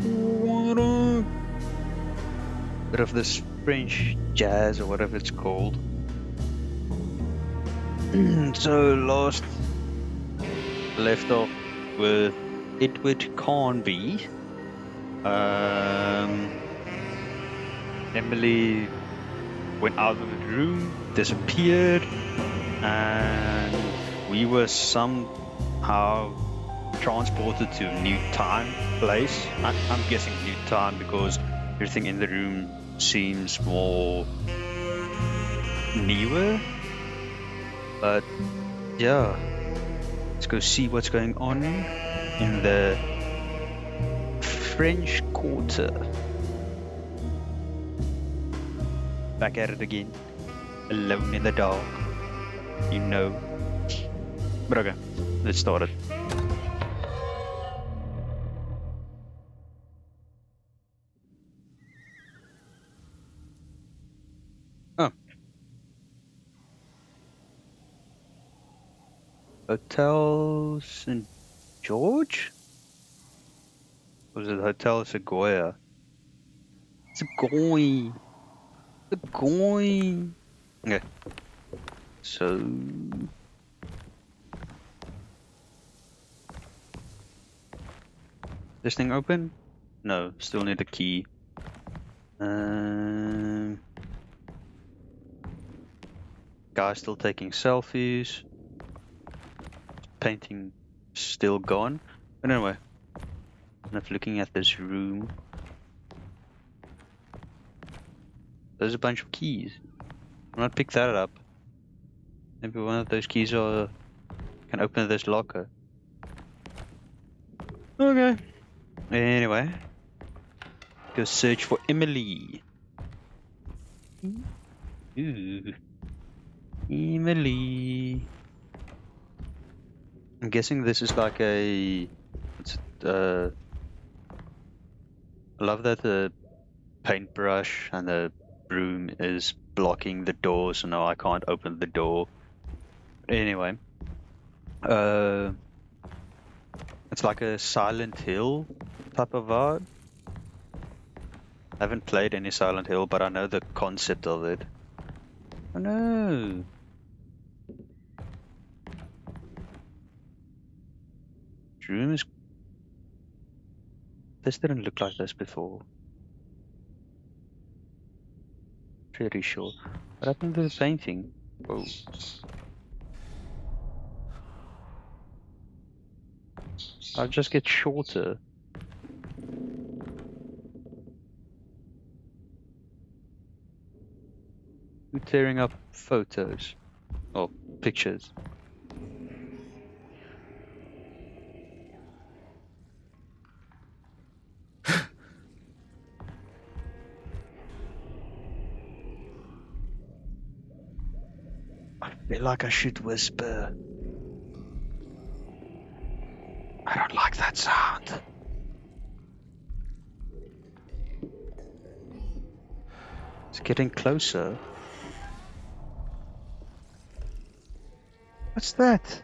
What up? Bit of this French jazz or whatever it's called. So last left off with Edward Carnby. Emily went out of the room, disappeared, and we were somehow transported to a new time place. I'm guessing new time because everything in the room seems more newer. But yeah, let's go see what's going on in the French Quarter. Back at it again, alone in the dark, you know. But okay, let's start it. Oh. Hotel St. George? Or was it Hotel Sequoia? Sequoia. Okay. So... this thing open? No, still need a key. Guy still taking selfies. Painting still gone. But anyway, enough looking at this room. There's a bunch of keys. Why not pick that up? Maybe one of those keys can open this locker. Okay. Anyway, go search for Emily. Ooh. Emily. I'm guessing this is like a... I love that the paintbrush and the broom is blocking the door, so now I can't open the door. Anyway, it's like a Silent Hill type of vibe. I haven't played any Silent Hill, but I know the concept of it. Oh no! This room is... this didn't look like this before. Pretty sure. What happened to the painting? Whoa. I'll just get shorter. Who's tearing up photos? Or pictures? I feel like I should whisper. I don't like that sound. It's getting closer. What's that?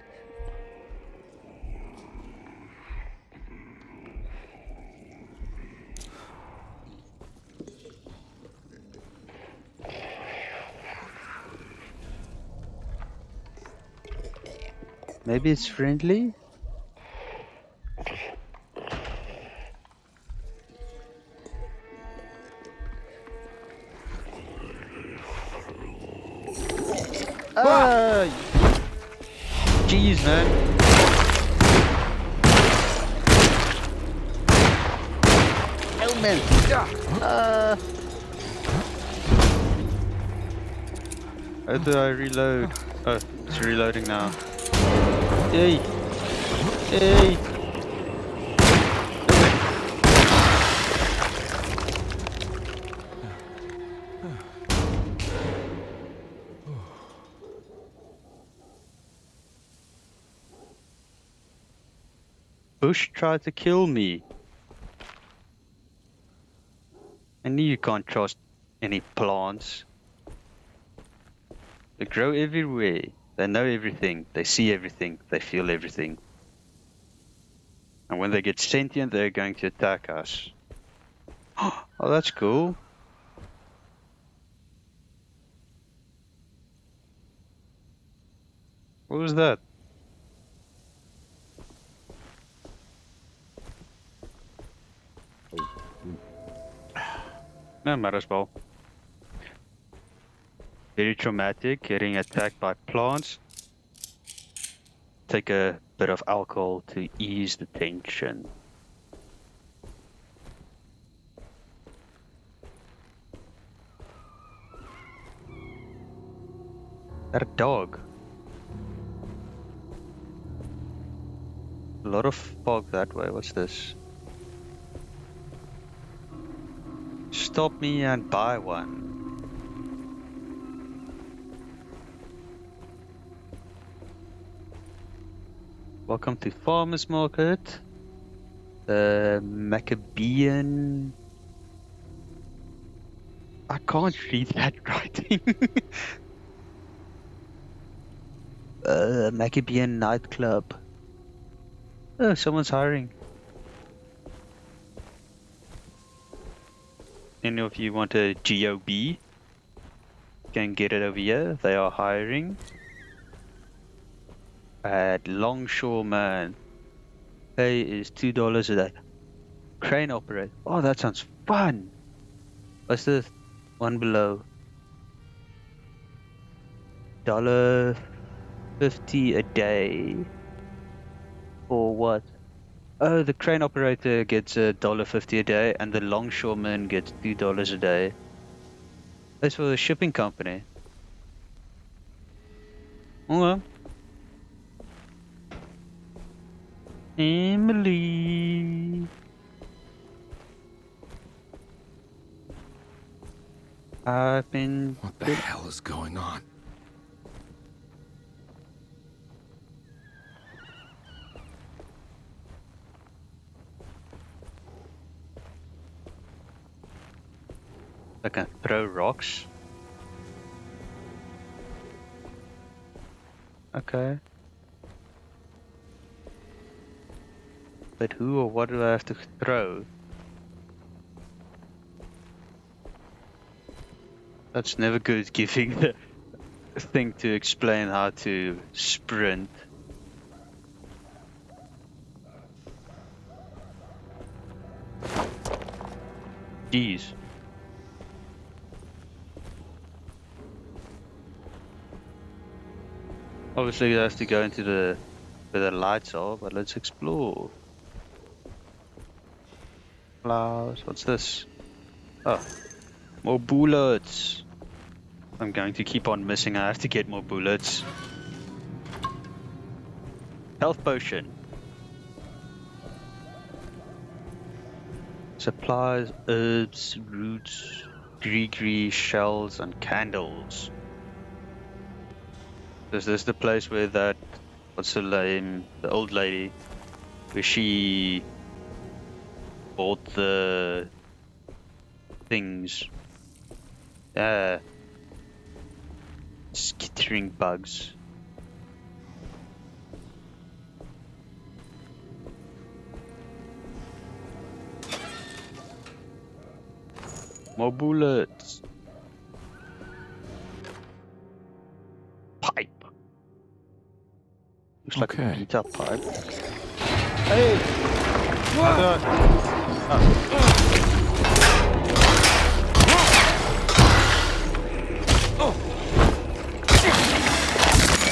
Maybe it's friendly? Ah! Jeez, man. Helmet! How do I reload? Oh, it's reloading now. Yay! Yay! Bush tried to kill me. I knew you can't trust any plants. They grow everywhere. They know everything. They see everything. They feel everything. And when they get sentient, they're going to attack us. Oh, that's cool. What was that? No, might as well. Very traumatic, getting attacked by plants. Take a bit of alcohol to ease the tension. That a dog? A lot of fog that way. What's this? Stop me and buy one. Welcome to Farmer's Market. Maccabean. I can't read that writing. Maccabean nightclub. Oh, someone's hiring. Any of you want a GOB? Can get it over here. They are hiring. At Longshoreman. Pay is $2 a day. Crane operator. Oh, that sounds fun. What's the one below? $1.50 a day. For what? Oh, the crane operator gets $1.50 a day, and the longshoreman gets $2 a day. That's for the shipping company. Okay. Emily. I've been... What the hell is going on? I can throw rocks. Okay. But who or what do I have to throw? That's never good giving the thing to explain how to sprint. Jeez. Obviously, you have to go into where the lights are, but let's explore. Flowers. What's this? Oh, more bullets. I'm going to keep on missing. I have to get more bullets. Health potion. Supplies, herbs, roots, gree shells, and candles. Is this the place where that, what's her name, the old lady, where she bought the things? Skittering bugs. More bullets. Pipe. Looks like a beat up pipe. Hey! What?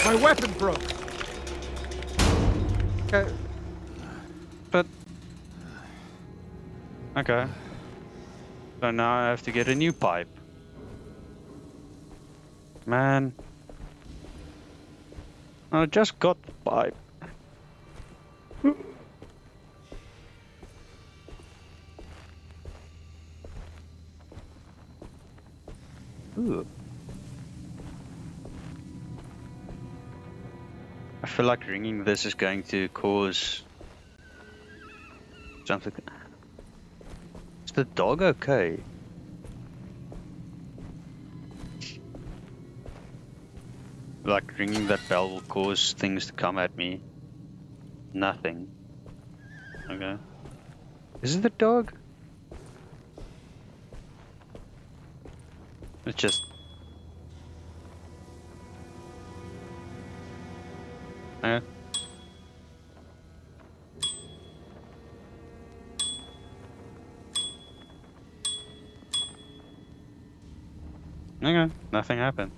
My weapon broke. Okay. But... Okay. So now I have to get a new pipe. Man. I just got the pipe. Ooh. I feel like ringing this is going to cause something. Is the dog okay? Like ringing that bell will cause things to come at me. Nothing. Okay. Is it the dog? It's just... Okay. Okay, nothing happened.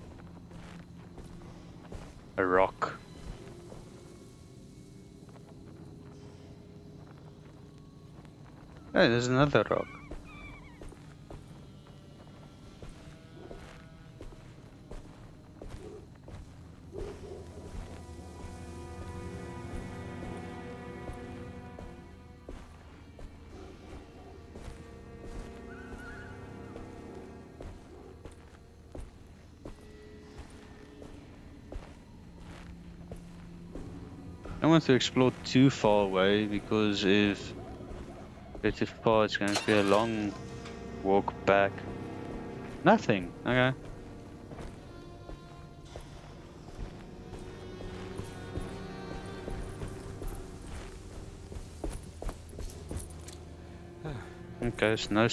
A rock. Hey, there's another rock. I don't want to explore too far away because if it's too far, it's going to be a long walk back. Nothing. Okay. Okay, it's no.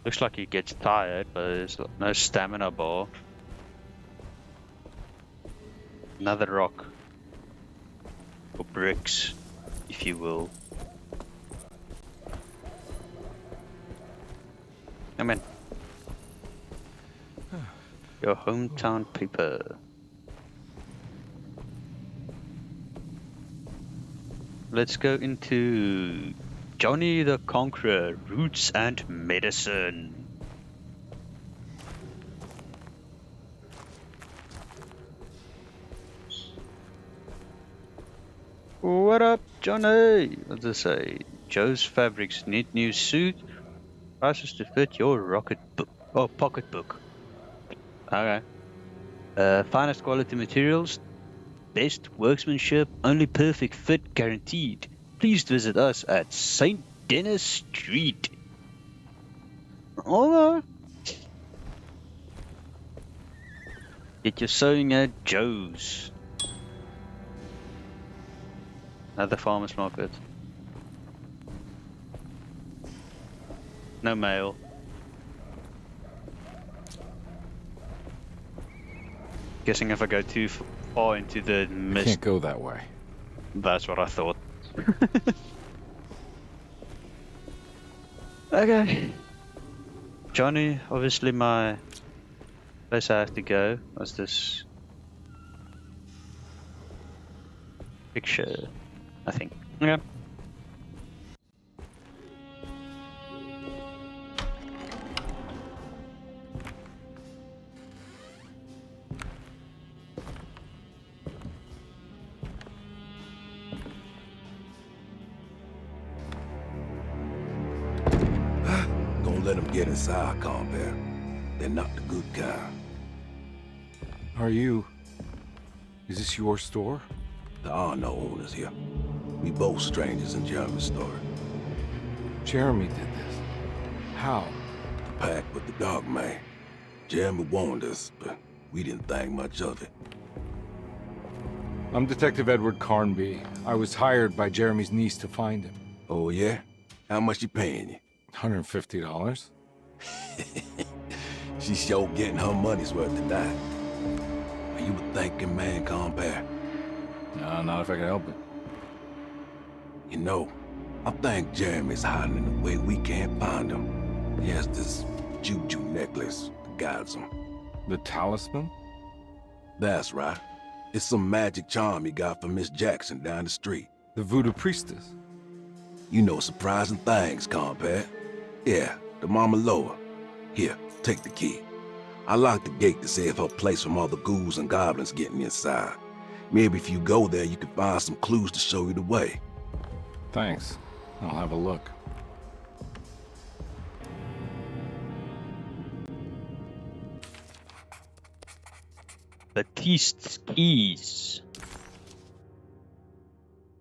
Looks like he gets tired, but there's no stamina bar. Another rock. Or bricks, if you will. Come in. Your hometown paper. Let's go into Johnny the Conqueror, Roots and Medicine. What up, Johnny? What does it say? Joe's Fabrics need new suit. Prices to fit your rocket book. Oh, pocketbook. Okay. Finest quality materials. Best workmanship. Only perfect fit guaranteed. Please visit us at St. Denis Street. Alright. Get your sewing at Joe's. Another farmer's market. No mail. Guessing if I go too far into the mist. Can't go that way. That's what I thought. Okay. Johnny, obviously my place I have to go was this picture, I think. Okay. Don't let them get inside, compare. They're not the good kind. Are you... Is this your store? There are no owners here. We both strangers in Jeremy's story. Jeremy did this. How? The pact with the dog man. Jeremy warned us, but we didn't think much of it. I'm Detective Edward Carnby. I was hired by Jeremy's niece to find him. Oh, yeah? How much you paying you? $150? She's sure getting her money's worth tonight. Are you a thinking man, compare? No, not if I can help it. You know, I think Jeremy's hiding in a way we can't find him. He has this juju necklace that guides him. The talisman? That's right. It's some magic charm he got from Miss Jackson down the street. The voodoo priestess? You know surprising things, compare. Yeah, the Mama Loa. Here, take the key. I locked the gate to save her place from all the ghouls and goblins getting inside. Maybe if you go there, you can find some clues to show you the way. Thanks. I'll have a look. Baptiste's keys.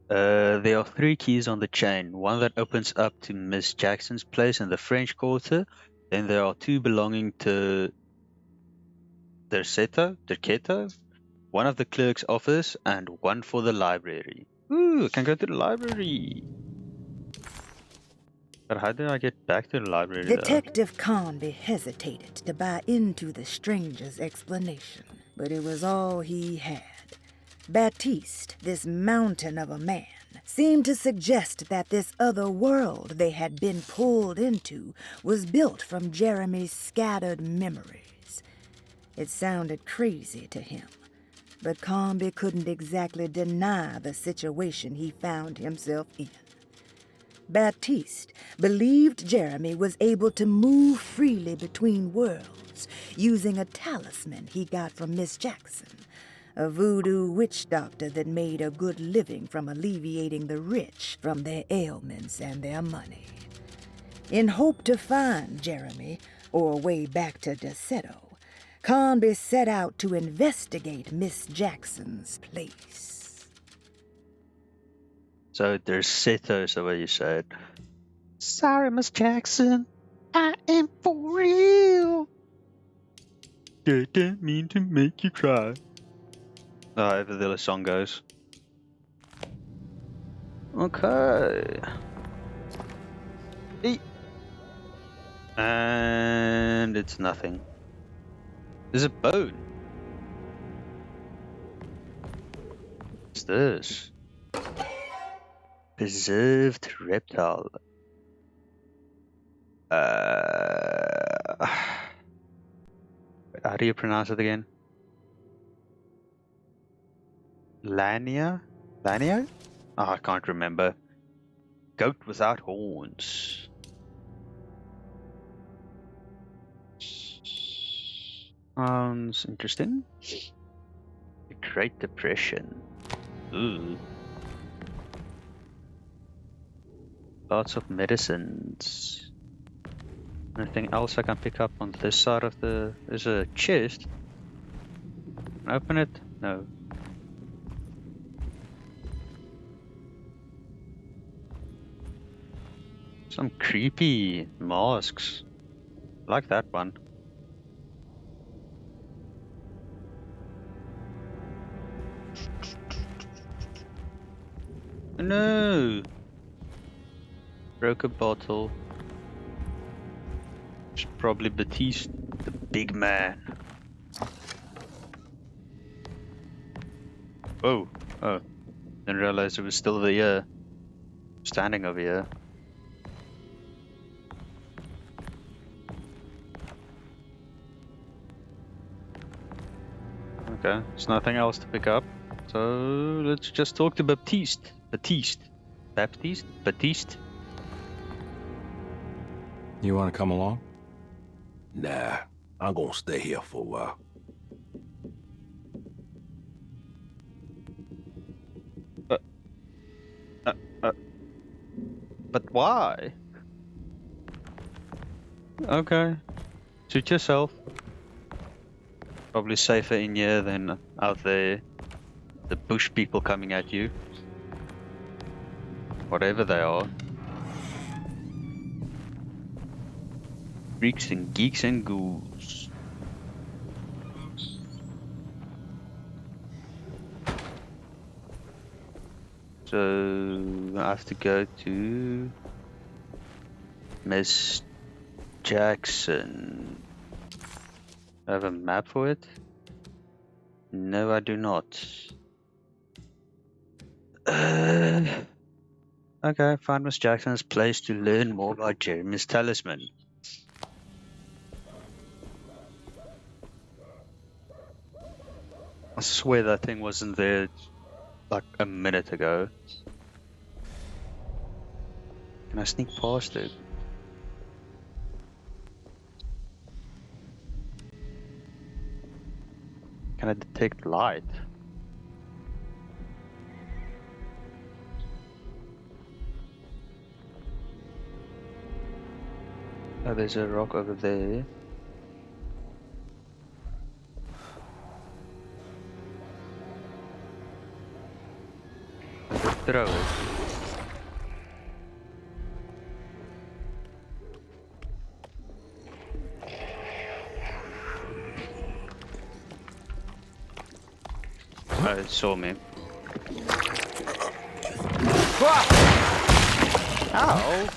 There are 3 keys on the chain. One that opens up to Miss Jackson's place in the French Quarter. Then there are 2 belonging to Derceto, one of the clerk's office, and 1 for the library. Ooh, I can go to the library. But how do I get back to the library though? Detective Conby hesitated to buy into the stranger's explanation, but it was all he had. Baptiste, this mountain of a man, seemed to suggest that this other world they had been pulled into was built from Jeremy's scattered memories. It sounded crazy to him, but Conby couldn't exactly deny the situation he found himself in. Baptiste believed Jeremy was able to move freely between worlds using a talisman he got from Miss Jackson, a voodoo witch doctor that made a good living from alleviating the rich from their ailments and their money. In hope to find Jeremy, or a way back to Deseto, Conby set out to investigate Miss Jackson's place. So there's Seto, so what you said. Sorry, Miss Jackson. I am for real. Didn't mean to make you cry. However the song goes. Okay. Eat. And it's nothing. There's a bone. What's this? Preserved reptile. How do you pronounce it again? Lania? Lania? Oh, I can't remember. Goat without horns. Sounds interesting. The Great Depression. Ooh. Lots of medicines. Anything else I can pick up on this side of the... There's a chest. Can I open it? No. Some creepy masks. I like that one. No! Broke a bottle. It's probably Baptiste, the big man. Oh, didn't realize it was still over here. Standing over here. Okay, there's nothing else to pick up. So let's just talk to Baptiste. Baptiste? You want to come along? Nah, I'm gonna stay here for a while. But why? Okay, suit yourself. Probably safer in here than out there. The bush people coming at you. Whatever they are. Freaks and geeks and ghouls. So I have to go to Miss Jackson. I have a map for it? No, I do not. Okay, find Miss Jackson's place to learn more about Jeremy's talisman. I swear that thing wasn't there like a minute ago. Can I sneak past it? Can I detect light? Oh, there's a rock over there. Throw it. Oh, it saw me. Ow!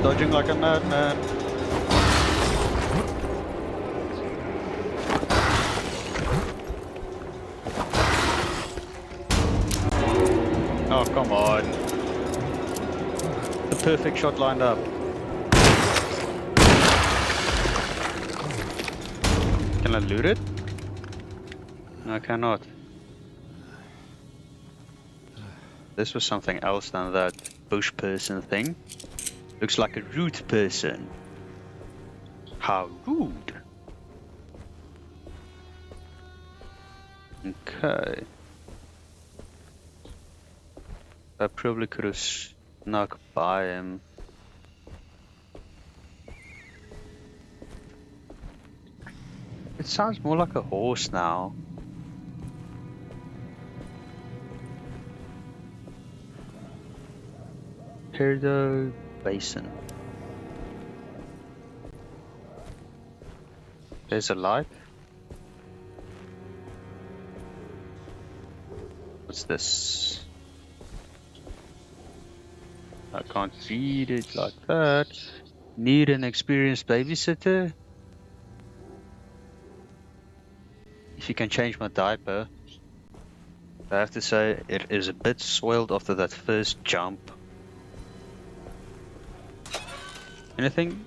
Dodging like a madman. Oh, come on. The perfect shot lined up. Can I loot it? No, I cannot. This was something else than that bush person thing. Looks like a root person. How rude. Okay. I probably could have snuck by him. It sounds more like a horse now. Perdo Basin. There's a light. What's this? I can't read it like that. Need an experienced babysitter? If you can change my diaper. I have to say, it is a bit soiled after that first jump. Anything?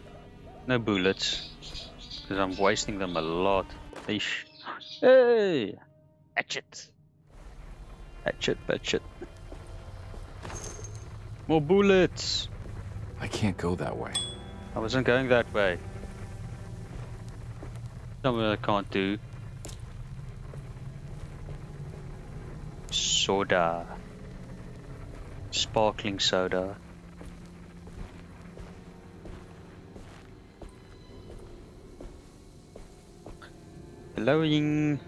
No bullets. Because I'm wasting them a lot. Eesh. Hey! Hatchet! Hatchet, hatchet. More bullets! I can't go that way. I wasn't going that way. Something I can't do. Soda. Sparkling soda. Glowing.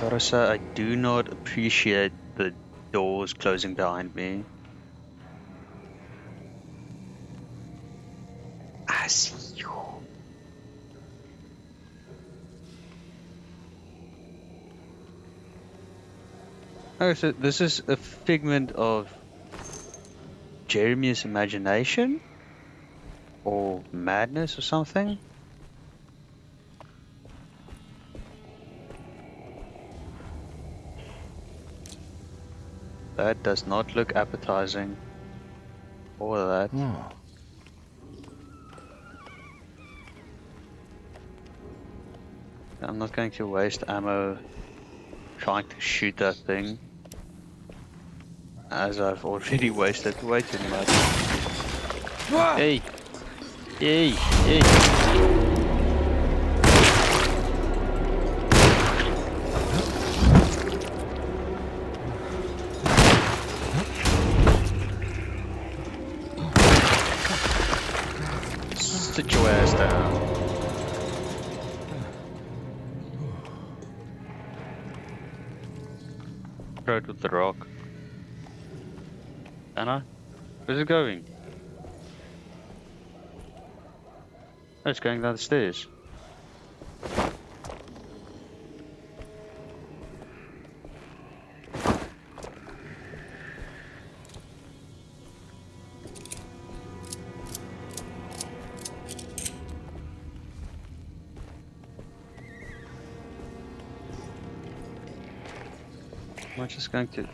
Gotta say, I do not appreciate the doors closing behind me. I see you. Oh, so this is a figment of Jeremy's imagination? Or madness or something? That does not look appetizing. Or that. Oh. I'm not going to waste ammo trying to shoot that thing, as I've already wasted way too much. Hey! Hey! Hey! Sit your ass down. Throw it with the rock. Anna? Where's it going? Oh, it's going down the stairs. Am I just going to...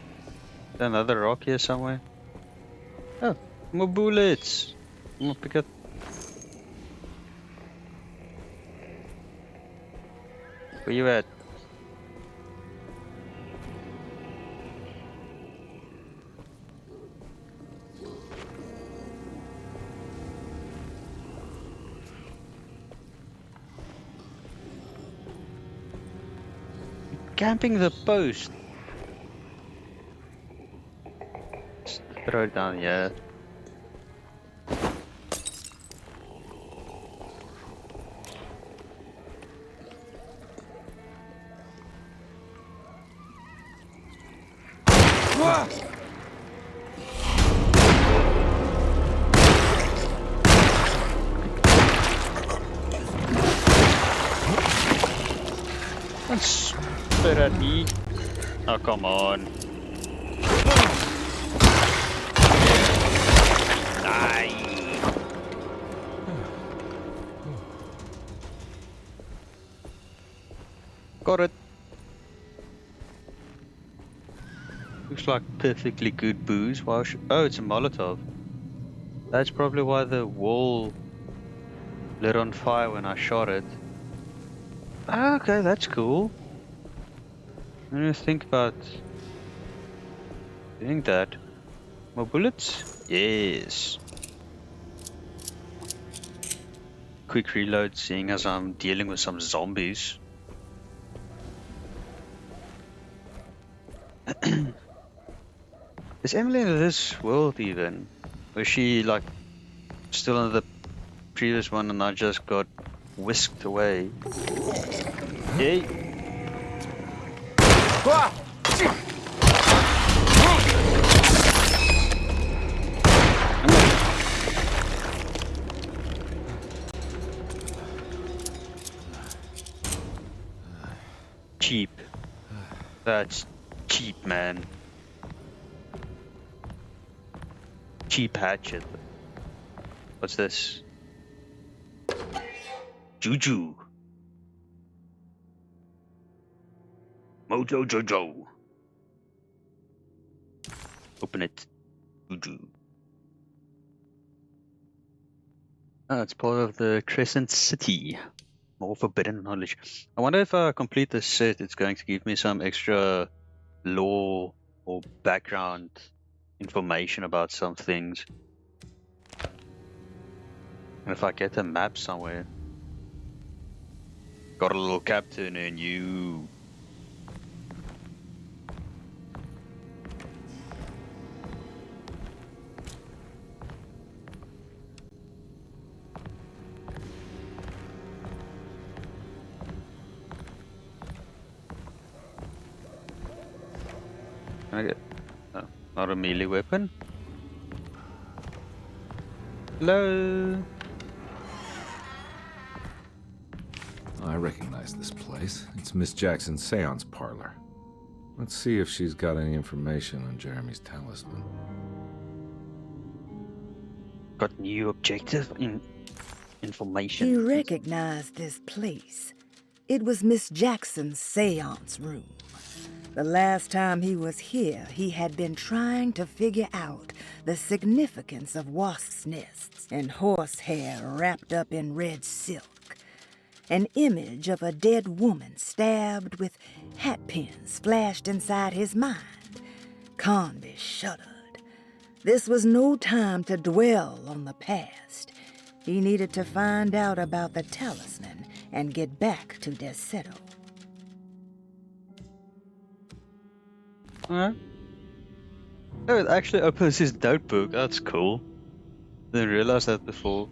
another rock here somewhere? Oh, more bullets! I'm gonna pick up... Where you at? Camping the post! Just throw it down here. throw it at me. Oh, come on. Die. Got it. Looks like perfectly good booze. Why oh, it's a Molotov. That's probably why the wall lit on fire when I shot it. Okay, that's cool. I'm gonna think about doing that. More bullets? Yes. Quick reload, seeing as I'm dealing with some zombies. Is Emily in this world even? Was she like still in the previous one and I just got whisked away? Yay! Cheap. That's cheap, man. Cheap hatchet. What's this? Juju. Mojo Jojo. Open it. Juju. Ah, it's part of the Crescent City. More forbidden knowledge. I wonder if I complete this set, it's going to give me some extra lore or background information about some things. And if I get a map somewhere. Got a little captain in you. Can I get... Oh, not a melee weapon. Hello? I recognize this place. It's Miss Jackson's seance parlor. Let's see if she's got any information on Jeremy's talisman. Got new objective information. He recognized this place. It was Miss Jackson's seance room. The last time he was here, he had been trying to figure out the significance of wasps' nests and horsehair wrapped up in red silk. An image of a dead woman stabbed with hatpins flashed inside his mind. Conby shuddered. This was no time to dwell on the past. He needed to find out about the talisman and get back to Deseto. Alright. Oh, it actually opens his notebook. That's cool. Didn't realize that before.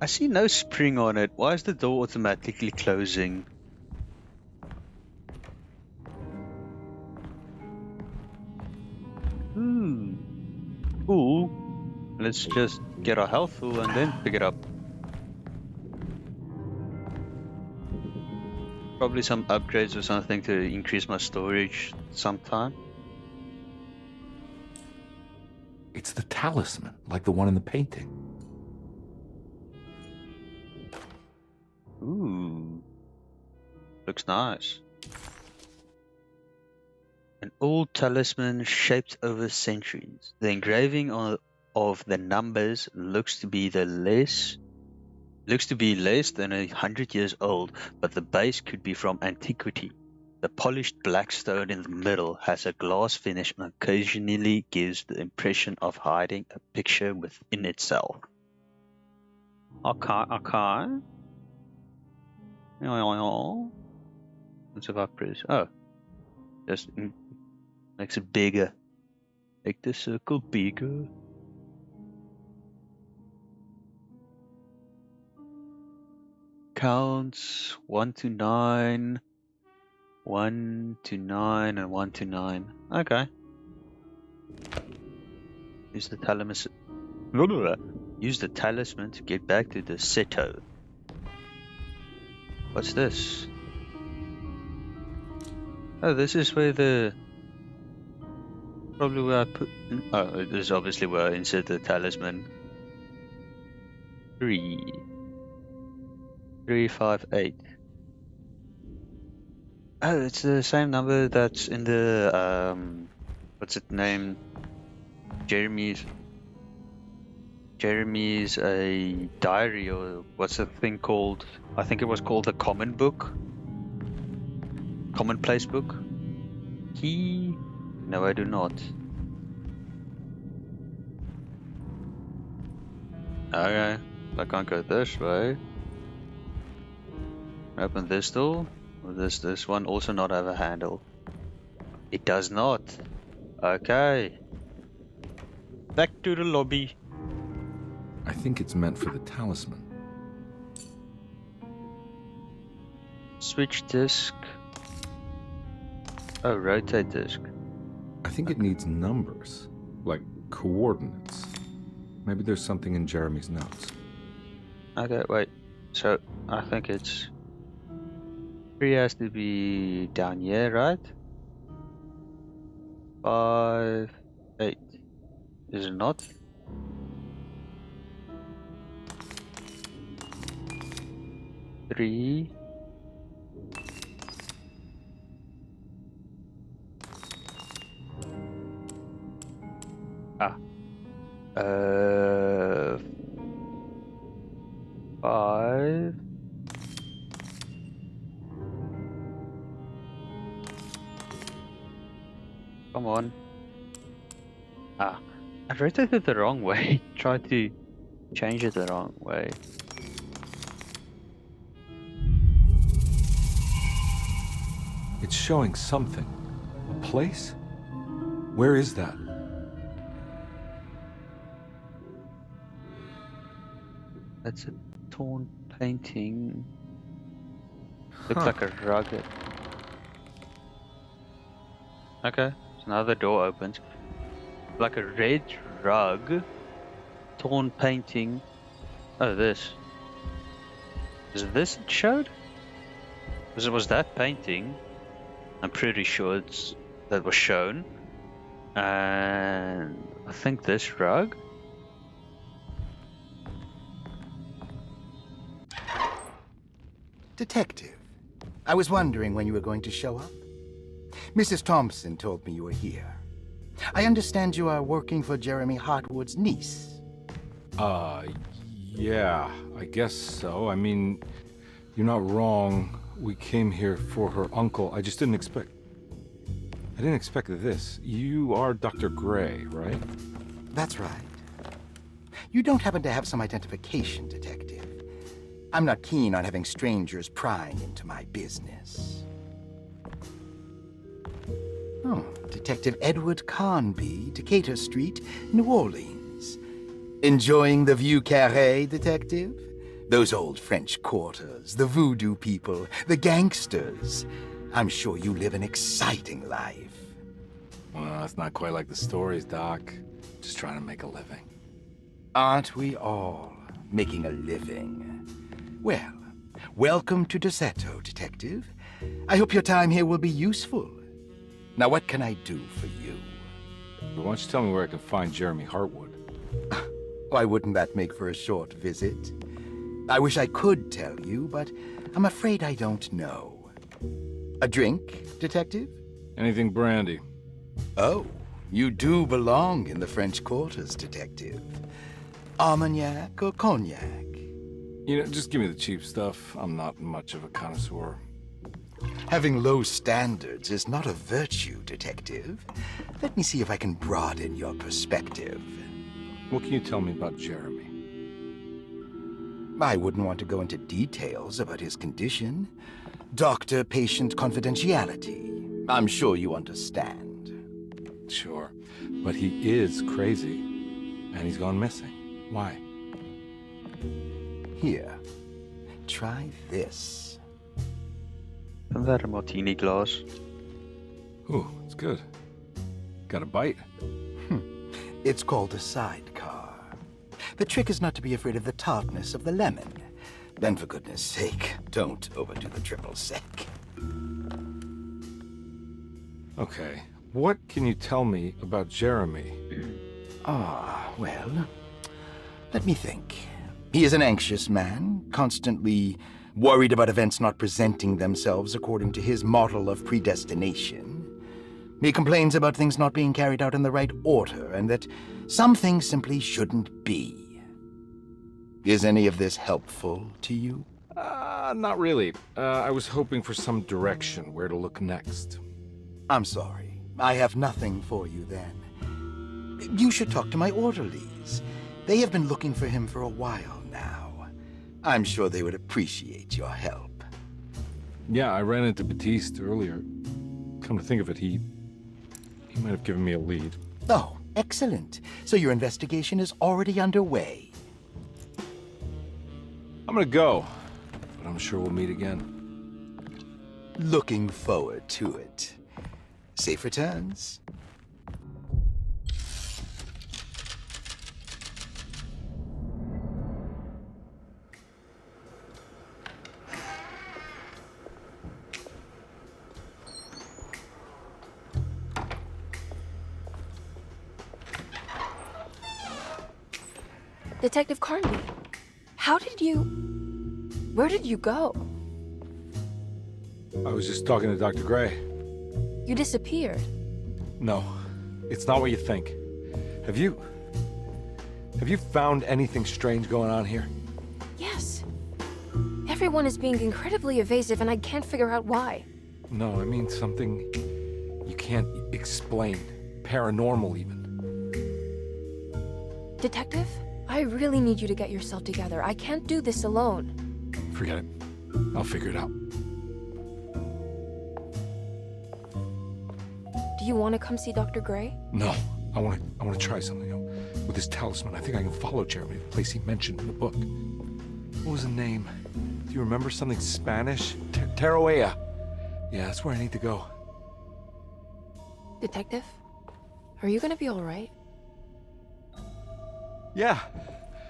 I see no spring on it. Why is the door automatically closing? Cool. Let's just get our health full and then pick it up. Probably some upgrades or something to increase my storage sometime. It's the talisman, like the one in the painting. Ooh. Looks nice. An old talisman shaped over centuries. The engraving of the numbers looks to be less than 100 years old, but the base could be from antiquity. The polished black stone in the middle has a glass finish and occasionally gives the impression of hiding a picture within itself. Okay. What's if I press? Oh, just makes it bigger. Make the circle bigger. Counts 1 to 9, 1 to 9, and 1 to 9. Okay. Use the talisman. Use the talisman to get back to the Seto. What's this? Oh, this is where probably where I put. Oh, this is obviously where I insert the talisman. 358. Oh, it's the same number that's in the what's it named? Jeremy's a diary, or what's the thing called? I think it was called the commonplace book. Key? No, I do not. Okay, I can't go this way. Open this door. Or does this one also not have a handle? It does not. Okay. Back to the lobby. I think it's meant for the talisman. Switch disc. Oh, rotate disc. I think it needs numbers, like coordinates. Maybe there's something in Jeremy's notes. Okay, wait. So, I think it's... 3 has to be down here, right? 5, 8. Is it not? Three. Ah. 5. Come on. Ah. I rotated it the wrong way. Tried to change it the wrong way. It's showing something. A place? Where is that? That's a torn painting. Looks Huh. like a rug. Okay, so now the door opens. Like a red rug. Torn painting. Oh, this. Is this it showed? Because it was that painting. I'm pretty sure that was shown. And I think this rug. Detective, I was wondering when you were going to show up. Mrs. Thompson told me you were here. I understand you are working for Jeremy Hartwood's niece. Yeah, I guess so. I mean, you're not wrong. We came here for her uncle. I just didn't expect... I didn't expect this. You are Dr. Gray, right? That's right. You don't happen to have some identification, Detective. I'm not keen on having strangers prying into my business. Oh, Detective Edward Carnby, Decatur Street, New Orleans. Enjoying the Vieux Carré, Detective? Those old French quarters, the voodoo people, the gangsters. I'm sure you live an exciting life. Well, it's not quite like the stories, Doc. Just trying to make a living. Aren't we all making a living? Well, welcome to Deseto, Detective. I hope your time here will be useful. Now, what can I do for you? Why don't you tell me where I can find Jeremy Hartwood? Why wouldn't that make for a short visit? I wish I could tell you, but I'm afraid I don't know. A drink, Detective? Anything brandy. Oh, you do belong in the French quarters, Detective. Armagnac or cognac? You know, just give me the cheap stuff. I'm not much of a connoisseur. Having low standards is not a virtue, Detective. Let me see if I can broaden your perspective. What can you tell me about Jeremy? I wouldn't want to go into details about his condition. Doctor-patient confidentiality. I'm sure you understand. Sure, but he is crazy, and he's gone missing. Why? Here, try this. Isn't that a martini glass? Ooh, it's good. Got a bite? It's called a sidecar. The trick is not to be afraid of the tartness of the lemon. Then, for goodness sake, don't overdo the triple sec. Okay, what can you tell me about Jeremy? Well, let me think. He is an anxious man, constantly worried about events not presenting themselves according to his model of predestination. He complains about things not being carried out in the right order, and that some things simply shouldn't be. Is any of this helpful to you? Not really. I was hoping for some direction where to look next. I'm sorry. I have nothing for you then. You should talk to my orderlies. They have been looking for him for a while now. I'm sure they would appreciate your help. Yeah, I ran into Batiste earlier. Come to think of it, he might have given me a lead. Oh, excellent. So your investigation is already underway. I'm gonna go, but I'm sure we'll meet again. Looking forward to it. Safe returns. Detective Carnby, where did you go? I was just talking to Dr. Gray. You disappeared. No, it's not what you think. Have you found anything strange going on here? Yes. Everyone is being incredibly evasive and I can't figure out why. No, I mean something you can't explain. Paranormal, even. Detective, I really need you to get yourself together. I can't do this alone. Forget it. I'll figure it out. Do you want to come see Dr. Gray? No, I want to try something. With this talisman, I think I can follow Jeremy to the place he mentioned in the book. What was the name? Do you remember something Spanish? Tarawea. Yeah, that's where I need to go. Detective, are you gonna be all right? Yeah,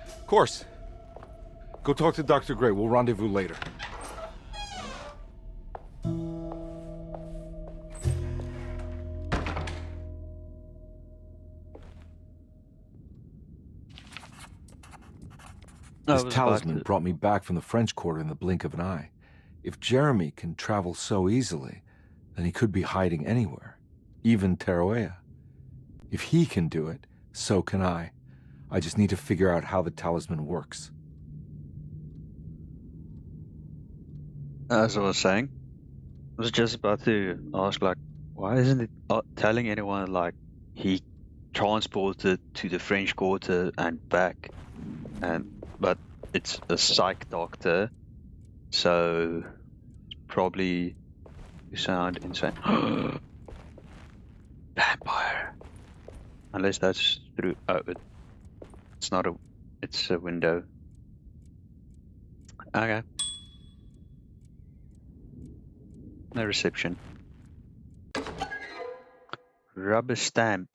of course. Go talk to Dr. Gray. We'll rendezvous later. This talisman brought me back from the French Quarter in the blink of an eye. If Jeremy can travel so easily, then he could be hiding anywhere, even Tarawea. If he can do it, so can I. I just need to figure out how the talisman works. As I was saying, I was just about to ask, like, why isn't it telling anyone, like, he transported to the French Quarter and back, but it's a psych doctor, so it's probably you sound insane. Vampire. Unless that's through. Oh, it's not a. It's a window. Okay. No reception. Rubber stamp.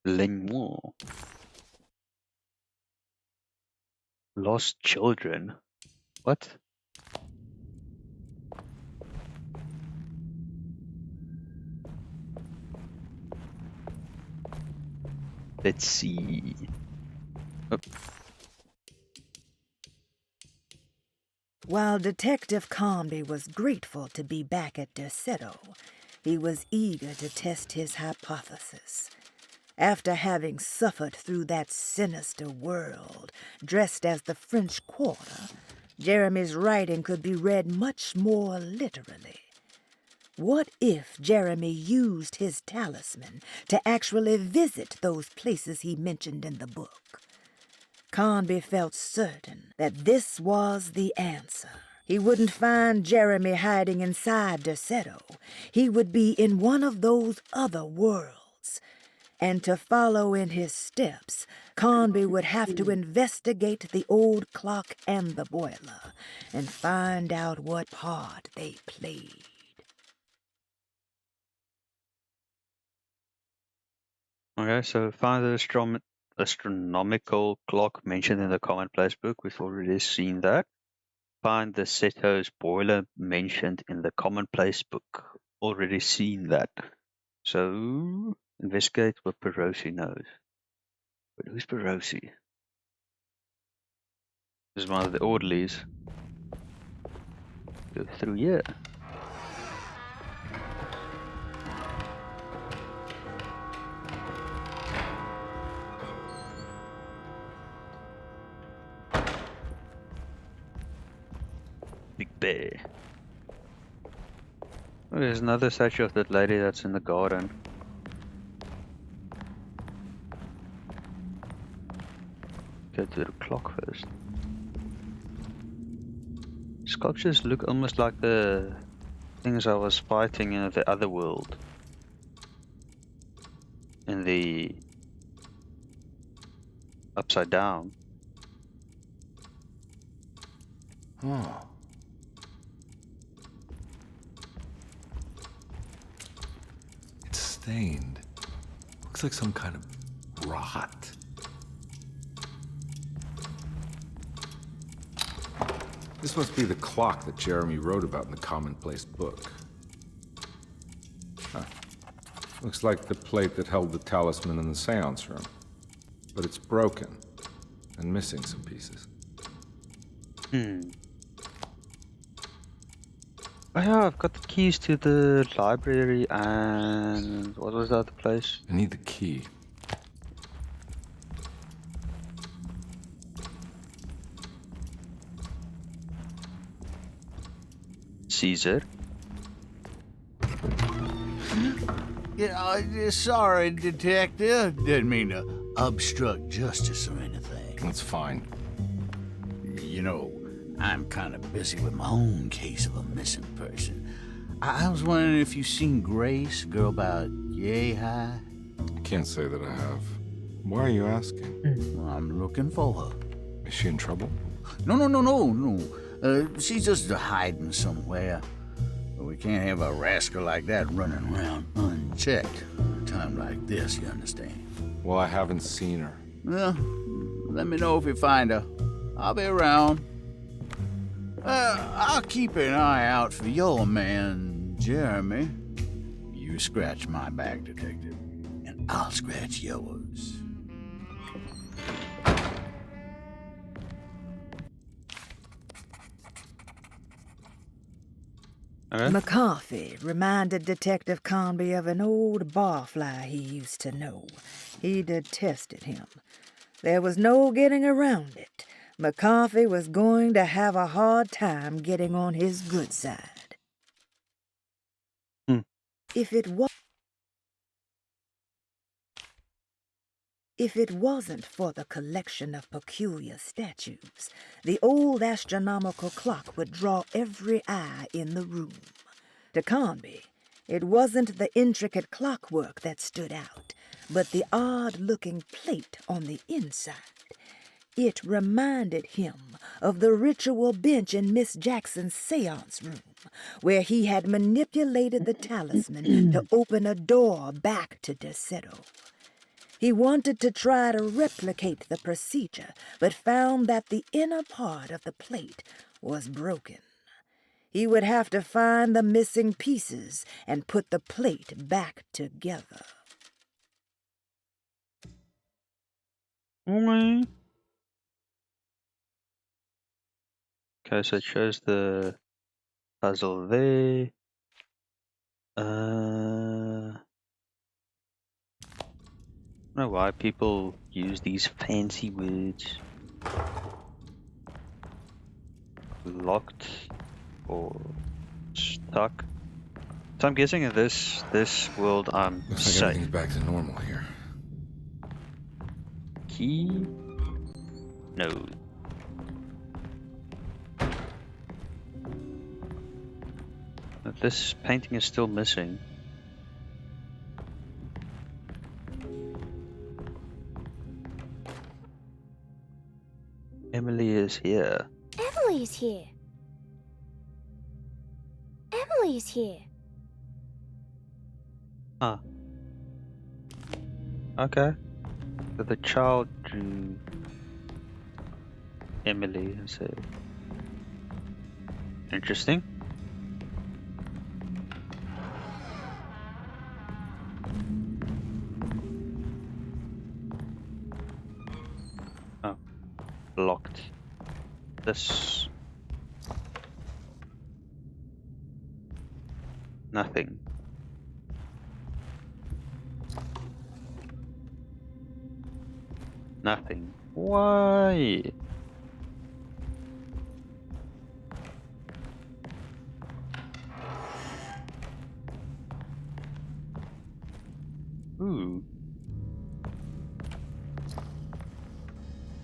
Lingmore. Lost children. What? Let's see. Oh. While Detective Carnby was grateful to be back at Derceto, he was eager to test his hypothesis. After having suffered through that sinister world, dressed as the French Quarter, Jeremy's writing could be read much more literally. What if Jeremy used his talisman to actually visit those places he mentioned in the book? Carnby felt certain that this was the answer. He wouldn't find Jeremy hiding inside Derceto. He would be in one of those other worlds. And to follow in his steps, Carnby would have to investigate the old clock and the boiler and find out what part they played. Okay, so find the astronomical clock mentioned in the commonplace book. We've already seen that. Find the Seto's boiler mentioned in the commonplace book. Already seen that. So investigate what Perosi knows. But who's Perosi? This is one of the orderlies. Go through here. Big bear. Oh, there's another statue of that lady that's in the garden. Go to the clock first. Sculptures look almost like the things I was fighting in the other world. In the upside down. Oh. It's stained. Looks like some kind of rot. This must be the clock that Jeremy wrote about in the commonplace book. Huh. Looks like the plate that held the talisman in the seance room. But it's broken and missing some pieces. Oh yeah, I've got the keys to the library and what was the other place? I need the key. Caesar. Yeah, sorry, Detective. Didn't mean to obstruct justice or anything. That's fine. You know, I'm kind of busy with my own case of a missing person. I was wondering if you've seen Grace, a girl about yay high. I can't say that I have. Why are you asking? Well, I'm looking for her. Is she in trouble? No. She's just hiding somewhere. We can't have a rascal like that running around unchecked. A time like this, you understand? Well, I haven't seen her. Well, let me know if you find her. I'll be around. I'll keep an eye out for your man, Jeremy. You scratch my back, Detective, and I'll scratch yours. McCarthy reminded Detective Conby of an old barfly he used to know. He detested him. There was no getting around it. McCarthy was going to have a hard time getting on his good side. If it wasn't for the collection of peculiar statues, the old astronomical clock would draw every eye in the room. To Conby, it wasn't the intricate clockwork that stood out, but the odd-looking plate on the inside. It reminded him of the ritual bench in Miss Jackson's seance room, where he had manipulated the talisman to open a door back to Deseto. He wanted to try to replicate the procedure, but found that the inner part of the plate was broken. He would have to find the missing pieces and put the plate back together. Okay, so it shows the puzzle there. I don't know why people use these fancy words. Locked or stuck. So I'm guessing in this world I'm Looks like safe. everything's back to normal here. Key? No. But this painting is still missing. Emily is here. Emily is here. Emily is here. Ah. Okay. So the child drew Emily and said, interesting. Oh, blocked. This. Nothing. Nothing. Why? Ooh.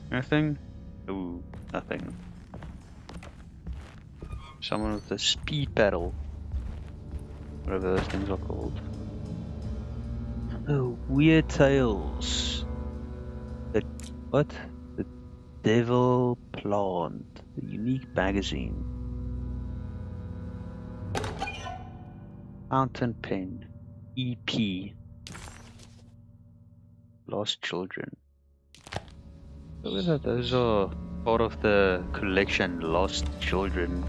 Nothing? Ooh, nothing. Someone with a speed pedal. Whatever those things are called. Oh, weird tales. The what? The Devil Plant. The unique magazine. Fountain Pen. EP. Lost Children. What was that? Those are part of the collection Lost Children.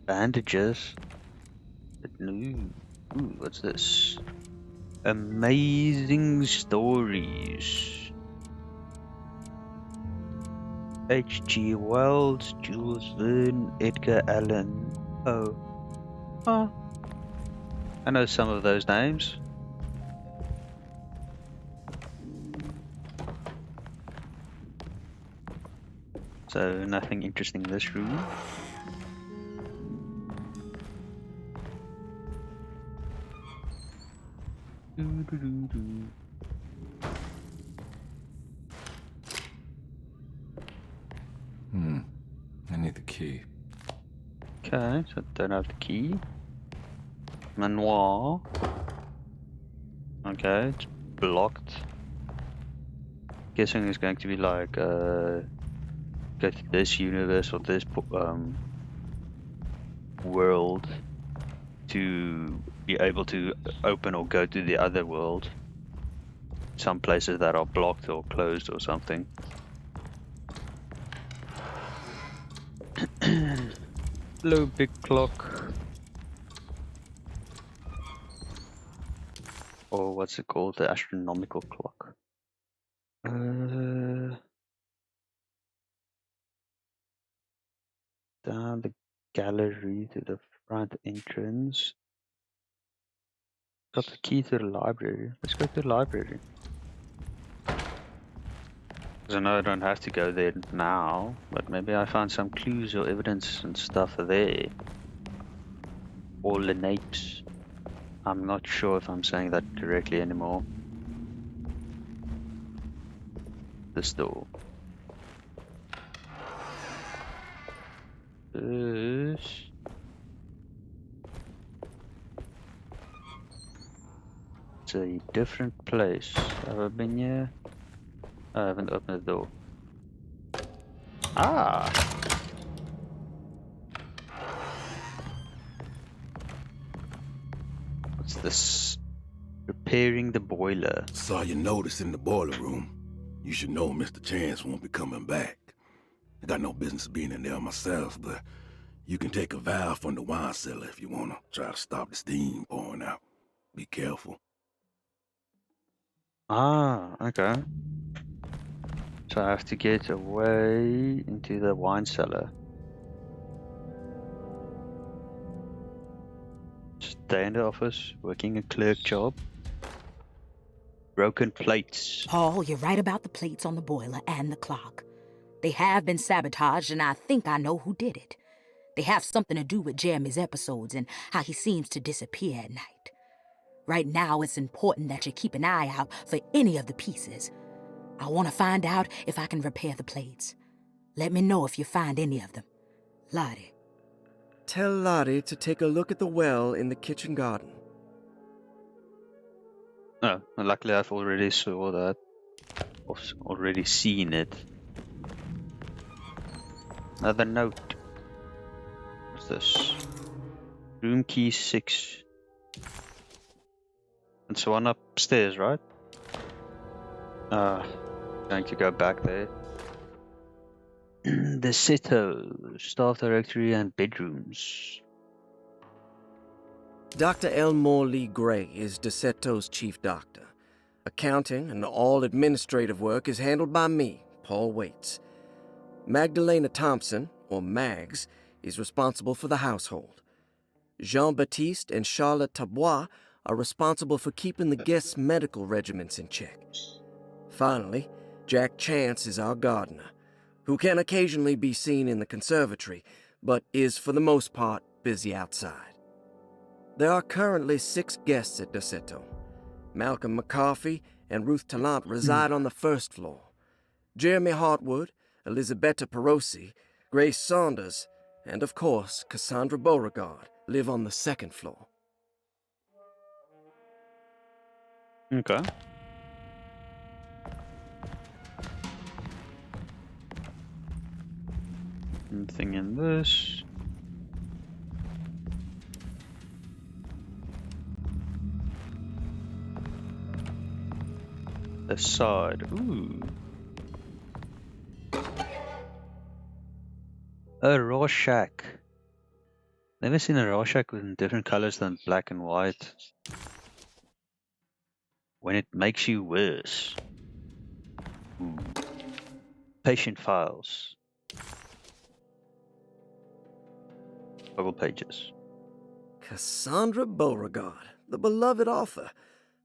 Bandages. Ooh, what's this? Amazing stories. H.G. Wells, Jules Verne, Edgar Allan Poe. Oh, I know some of those names. So nothing interesting in this room. Doo-doo-doo-doo. I need the key. Okay, so don't have the key. Manoir. Okay, it's blocked. Guessing it's going to be like go to this universe or this world to be able to open or go to the other world. Some places that are blocked or closed or something. Hello, big clock. Or what's it called? The astronomical clock. Down the gallery to the front entrance. Got the key to the library. Let's go to the library. Because I know I don't have to go there now, but maybe I found some clues or evidence and stuff there. Or Linnaeus. I'm not sure if I'm saying that correctly anymore. This door. This. It's a different place. Have I been here? I haven't opened the door. Ah! What's this? Repairing the boiler. Saw your notice in the boiler room. You should know Mr. Chance won't be coming back. I got no business being in there myself, but you can take a valve from the wine cellar if you want to try to stop the steam pouring out. Be careful. Ah, okay. So I have to get away into the wine cellar. Stay in the office, working a clerk job. Broken plates. Paul, you're right about the plates on the boiler and the clock. They have been sabotaged, and I think I know who did it. They have something to do with Jeremy's episodes and how he seems to disappear at night. Right now, it's important that you keep an eye out for any of the pieces. I want to find out if I can repair the plates. Let me know if you find any of them. Lottie. Tell Lottie to take a look at the well in the kitchen garden. Oh, well, luckily I've already saw that. Already seen it. Another note. What's this? Room key 6. It's one upstairs, right? Going to go back there. The Seto, staff directory and bedrooms. Dr. Elmore Lee Gray is DeSeto's chief doctor. Accounting and all administrative work is handled by me, Paul Waits. Magdalena Thompson, or Mags, is responsible for the household. Jean-Baptiste and Charlotte Tabois are responsible for keeping the guests' medical regimens in check. Finally, Jack Chance is our gardener, who can occasionally be seen in the conservatory, but is for the most part busy outside. There are currently 6 guests at DeSeto. Malcolm McCarthy and Ruth Tallant reside on the first floor. Jeremy Hartwood, Elisabetta Perosi, Grace Saunders, and of course Cassandra Beauregard live on the second floor. Okay. Anything in this? The side. Ooh. A Rorschach. Never seen a Rorschach with different colors than black and white. When it makes you worse. Ooh. Patient files. Couple pages. Cassandra Beauregard, the beloved author.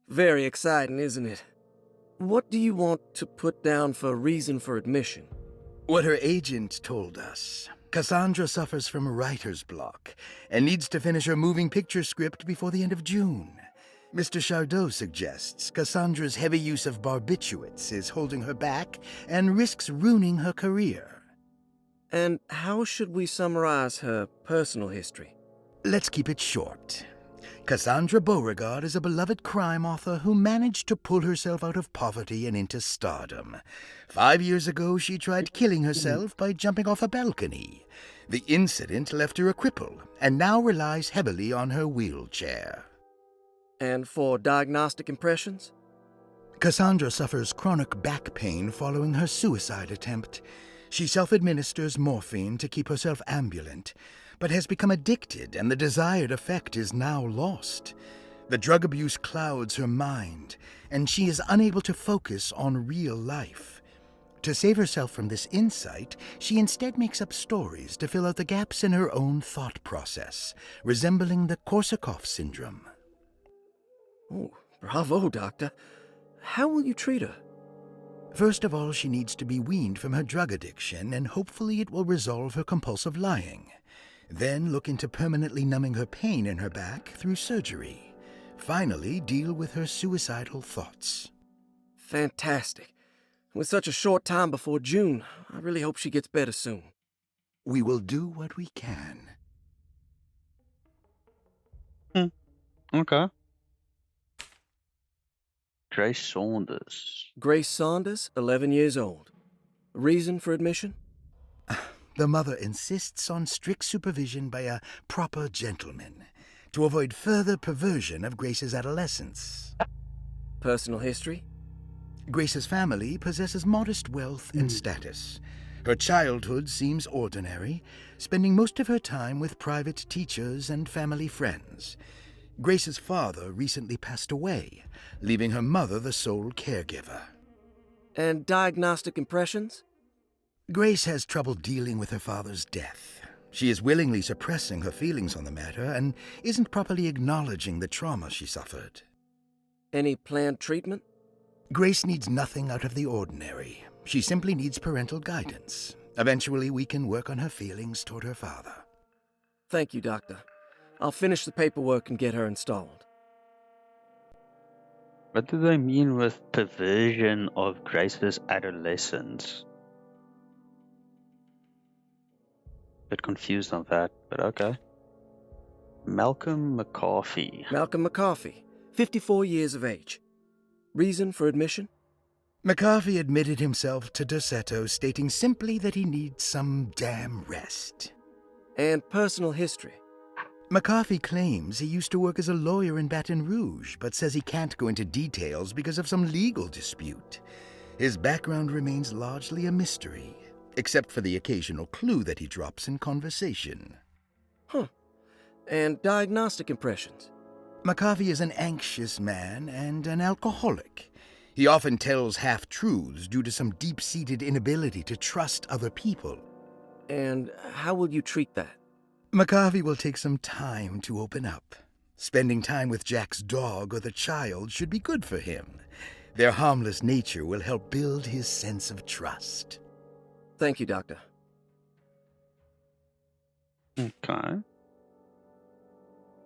Very exciting, isn't it? What do you want to put down for reason for admission? What her agent told us. Cassandra suffers from writer's block and needs to finish her moving picture script before the end of June. Mr. Chardot suggests Cassandra's heavy use of barbiturates is holding her back and risks ruining her career. And how should we summarize her personal history? Let's keep it short. Cassandra Beauregard is a beloved crime author who managed to pull herself out of poverty and into stardom. 5 years ago, she tried killing herself by jumping off a balcony. The incident left her a cripple and now relies heavily on her wheelchair. And for diagnostic impressions? Cassandra suffers chronic back pain following her suicide attempt. She self-administers morphine to keep herself ambulant, but has become addicted and the desired effect is now lost. The drug abuse clouds her mind, and she is unable to focus on real life. To save herself from this insight, she instead makes up stories to fill out the gaps in her own thought process, resembling the Korsakoff syndrome. Oh, bravo, Doctor. How will you treat her? First of all, she needs to be weaned from her drug addiction, and hopefully it will resolve her compulsive lying. Then look into permanently numbing her pain in her back through surgery. Finally, deal with her suicidal thoughts. Fantastic. With such a short time before June, I really hope she gets better soon. We will do what we can. Okay. Grace Saunders. Grace Saunders, 11 years old. Reason for admission? The mother insists on strict supervision by a proper gentleman to avoid further perversion of Grace's adolescence. Personal history? Grace's family possesses modest wealth and status. Her childhood seems ordinary, spending most of her time with private teachers and family friends. Grace's father recently passed away, leaving her mother the sole caregiver. And diagnostic impressions? Grace has trouble dealing with her father's death. She is willingly suppressing her feelings on the matter and isn't properly acknowledging the trauma she suffered. Any planned treatment? Grace needs nothing out of the ordinary. She simply needs parental guidance. Eventually, we can work on her feelings toward her father. Thank you, Doctor. I'll finish the paperwork and get her installed. What do they mean with perversion of Grace's adolescence? Bit confused on that, but okay. Malcolm McCarthy. Malcolm McCarthy, 54 years of age. Reason for admission? McCarthy admitted himself to Dorsetto, stating simply that he needs some damn rest. And personal history? McCarthy claims he used to work as a lawyer in Baton Rouge, but says he can't go into details because of some legal dispute. His background remains largely a mystery, except for the occasional clue that he drops in conversation. Huh. And diagnostic impressions? McCarthy is an anxious man and an alcoholic. He often tells half-truths due to some deep-seated inability to trust other people. And how will you treat that? McCarthy will take some time to open up. Spending time with Jack's dog or the child should be good for him. Their harmless nature will help build his sense of trust. Thank you, Doctor. Okay.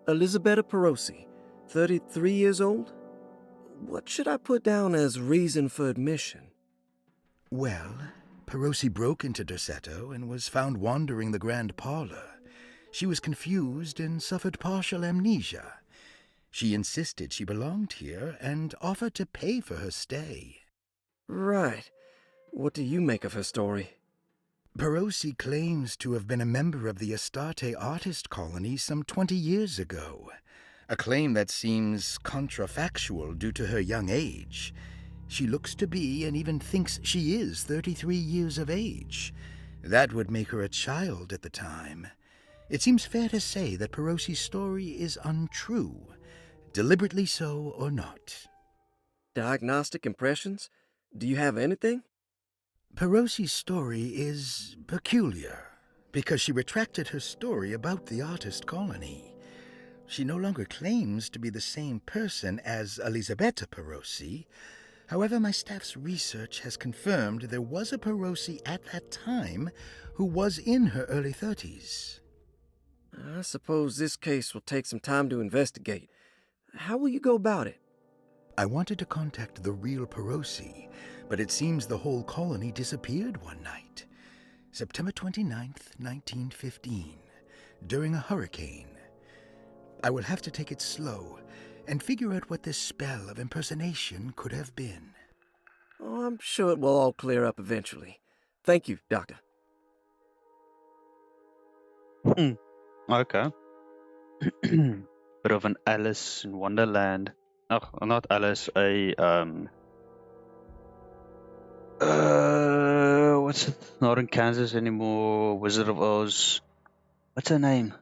Elisabetta Perosi, 33 years old? What should I put down as reason for admission? Well, Perosi broke into Dorsetto and was found wandering the grand parlor. She was confused and suffered partial amnesia. She insisted she belonged here and offered to pay for her stay. Right. What do you make of her story? Perosi claims to have been a member of the Astarte artist colony some 20 years ago. A claim that seems contrafactual due to her young age. She looks to be and even thinks she is 33 years of age. That would make her a child at the time. It seems fair to say that Perosi's story is untrue, deliberately so or not. Diagnostic impressions? Do you have anything? Perosi's story is peculiar because she retracted her story about the artist colony. She no longer claims to be the same person as Elisabetta Perosi. However, my staff's research has confirmed there was a Perosi at that time who was in her early 30s. I suppose this case will take some time to investigate. How will you go about it? I wanted to contact the real Perosi, but it seems the whole colony disappeared one night. September 29th, 1915, during a hurricane. I will have to take it slow and figure out what this spell of impersonation could have been. Oh, I'm sure it will all clear up eventually. Thank you, Doctor. Okay. Bit of an Alice in Wonderland. Oh, not Alice, what's it? Not in Kansas anymore. Wizard of Oz. What's her name?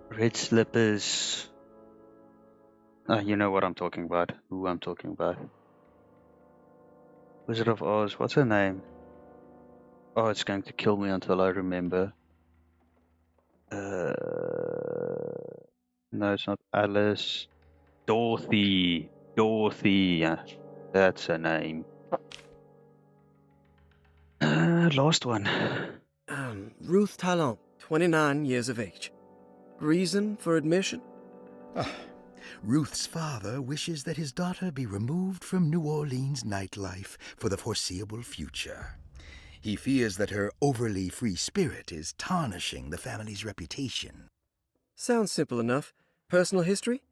Red slippers. You know what I'm talking about. Who I'm talking about. Wizard of Oz. What's her name? Oh, it's going to kill me until I remember. No, it's not Alice. Dorothy. Dorothy. That's her name. Last one. Ruth Talon, 29 years of age. Reason for admission? Ruth's father wishes that his daughter be removed from New Orleans nightlife for the foreseeable future. He fears that her overly free spirit is tarnishing the family's reputation. Sounds simple enough. Personal history?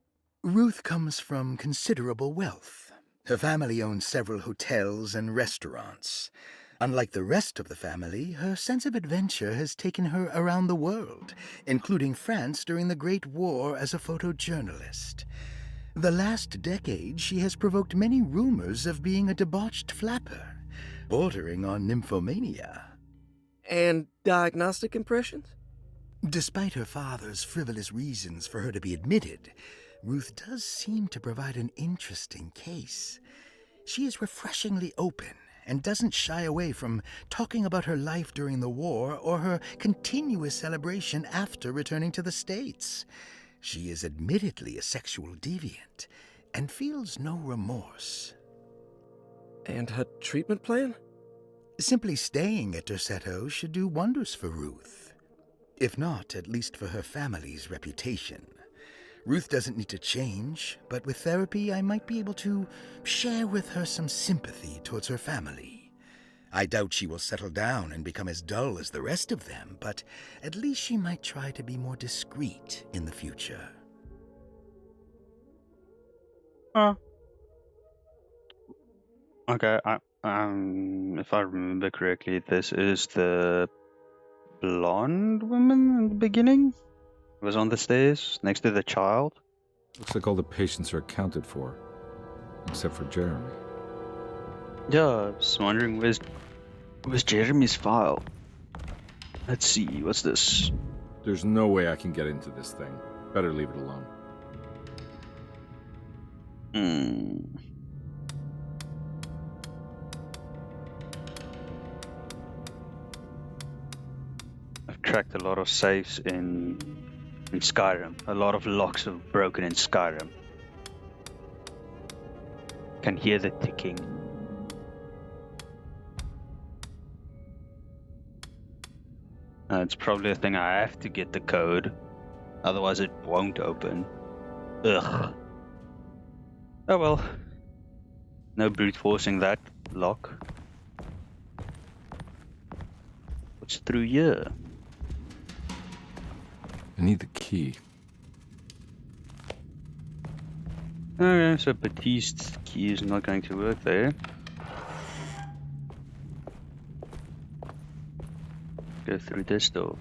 Ruth comes from considerable wealth. Her family owns several hotels and restaurants. Unlike the rest of the family, her sense of adventure has taken her around the world, including France during the Great War as a photojournalist. The last decade, she has provoked many rumors of being a debauched flapper, bordering on nymphomania. And diagnostic impressions? Despite her father's frivolous reasons for her to be admitted, Ruth does seem to provide an interesting case. She is refreshingly open and doesn't shy away from talking about her life during the war or her continuous celebration after returning to the States. She is admittedly a sexual deviant and feels no remorse. And her treatment plan? Simply staying at Dorsetto should do wonders for Ruth. If not, at least for her family's reputation. Ruth doesn't need to change, but with therapy I might be able to share with her some sympathy towards her family. I doubt she will settle down and become as dull as the rest of them, but at least she might try to be more discreet in the future. Oh. Okay, if I remember correctly, this is the blonde woman in the beginning. Was on the stairs next to the child. Looks like all the patients are accounted for, except for Jeremy. Yeah, I was wondering where's Jeremy's file. Let's see, what's this? There's no way I can get into this thing. Better leave it alone. I've cracked a lot of safes in Skyrim. A lot of locks have broken in Skyrim. Can hear the ticking. It's probably a thing I have to get the code, otherwise it won't open. Ugh. Oh well. No brute forcing that lock. What's through here? I need the key. Okay, so Baptiste's key is not going to work there. Go through this door.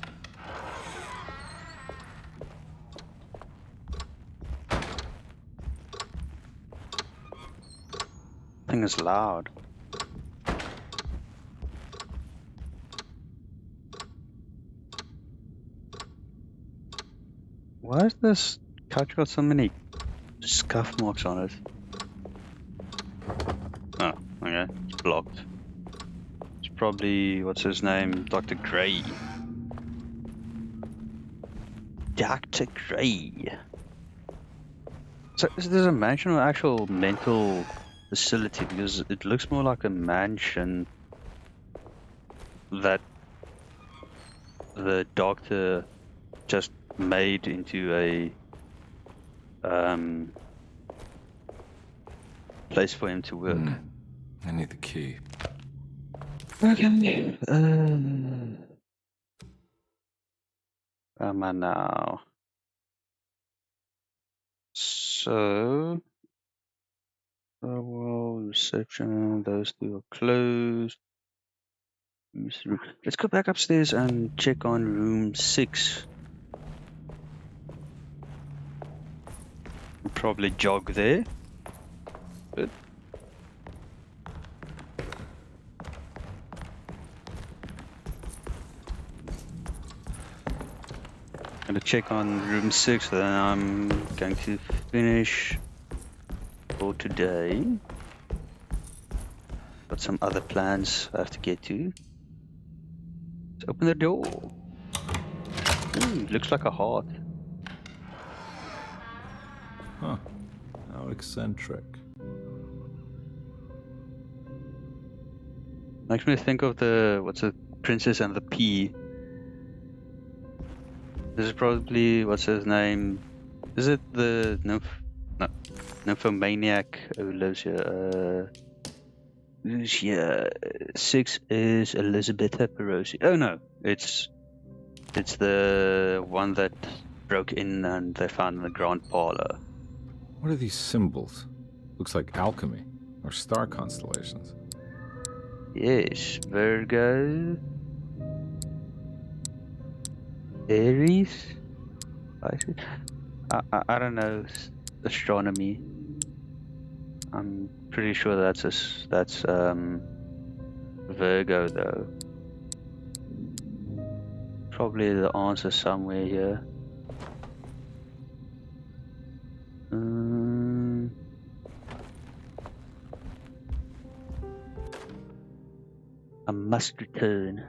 Thing is loud. Why is this couch got so many scuff marks on it? Oh, okay, it's blocked. It's probably, what's his name, Dr. Gray. Dr. Gray. So is this a mansion or actual mental facility? Because it looks more like a mansion that the doctor just made into a place for him to work. I need the key. Okay. Am I now? So, well, reception. Those two are closed. Let's go back upstairs and check on room 6. We'll probably jog there. Good. Gonna check on room 6, then I'm going to finish for today. Got some other plans I have to get to. Let's open the door. Ooh, looks like a heart. Huh. How eccentric. Makes me think of the, what's it, Princess and the Pea. This is probably, what's his name? Is it the nymphomaniac who lives here? Who's here? 6 is Elizabeth Perosi. Oh no, it's the one that broke in and they found in the Grand Parlor. What are these symbols? Looks like alchemy or star constellations. Yes, Virgo, Aries. I don't know astronomy. I'm pretty sure that's Virgo though. Probably the answer somewhere here. I must return.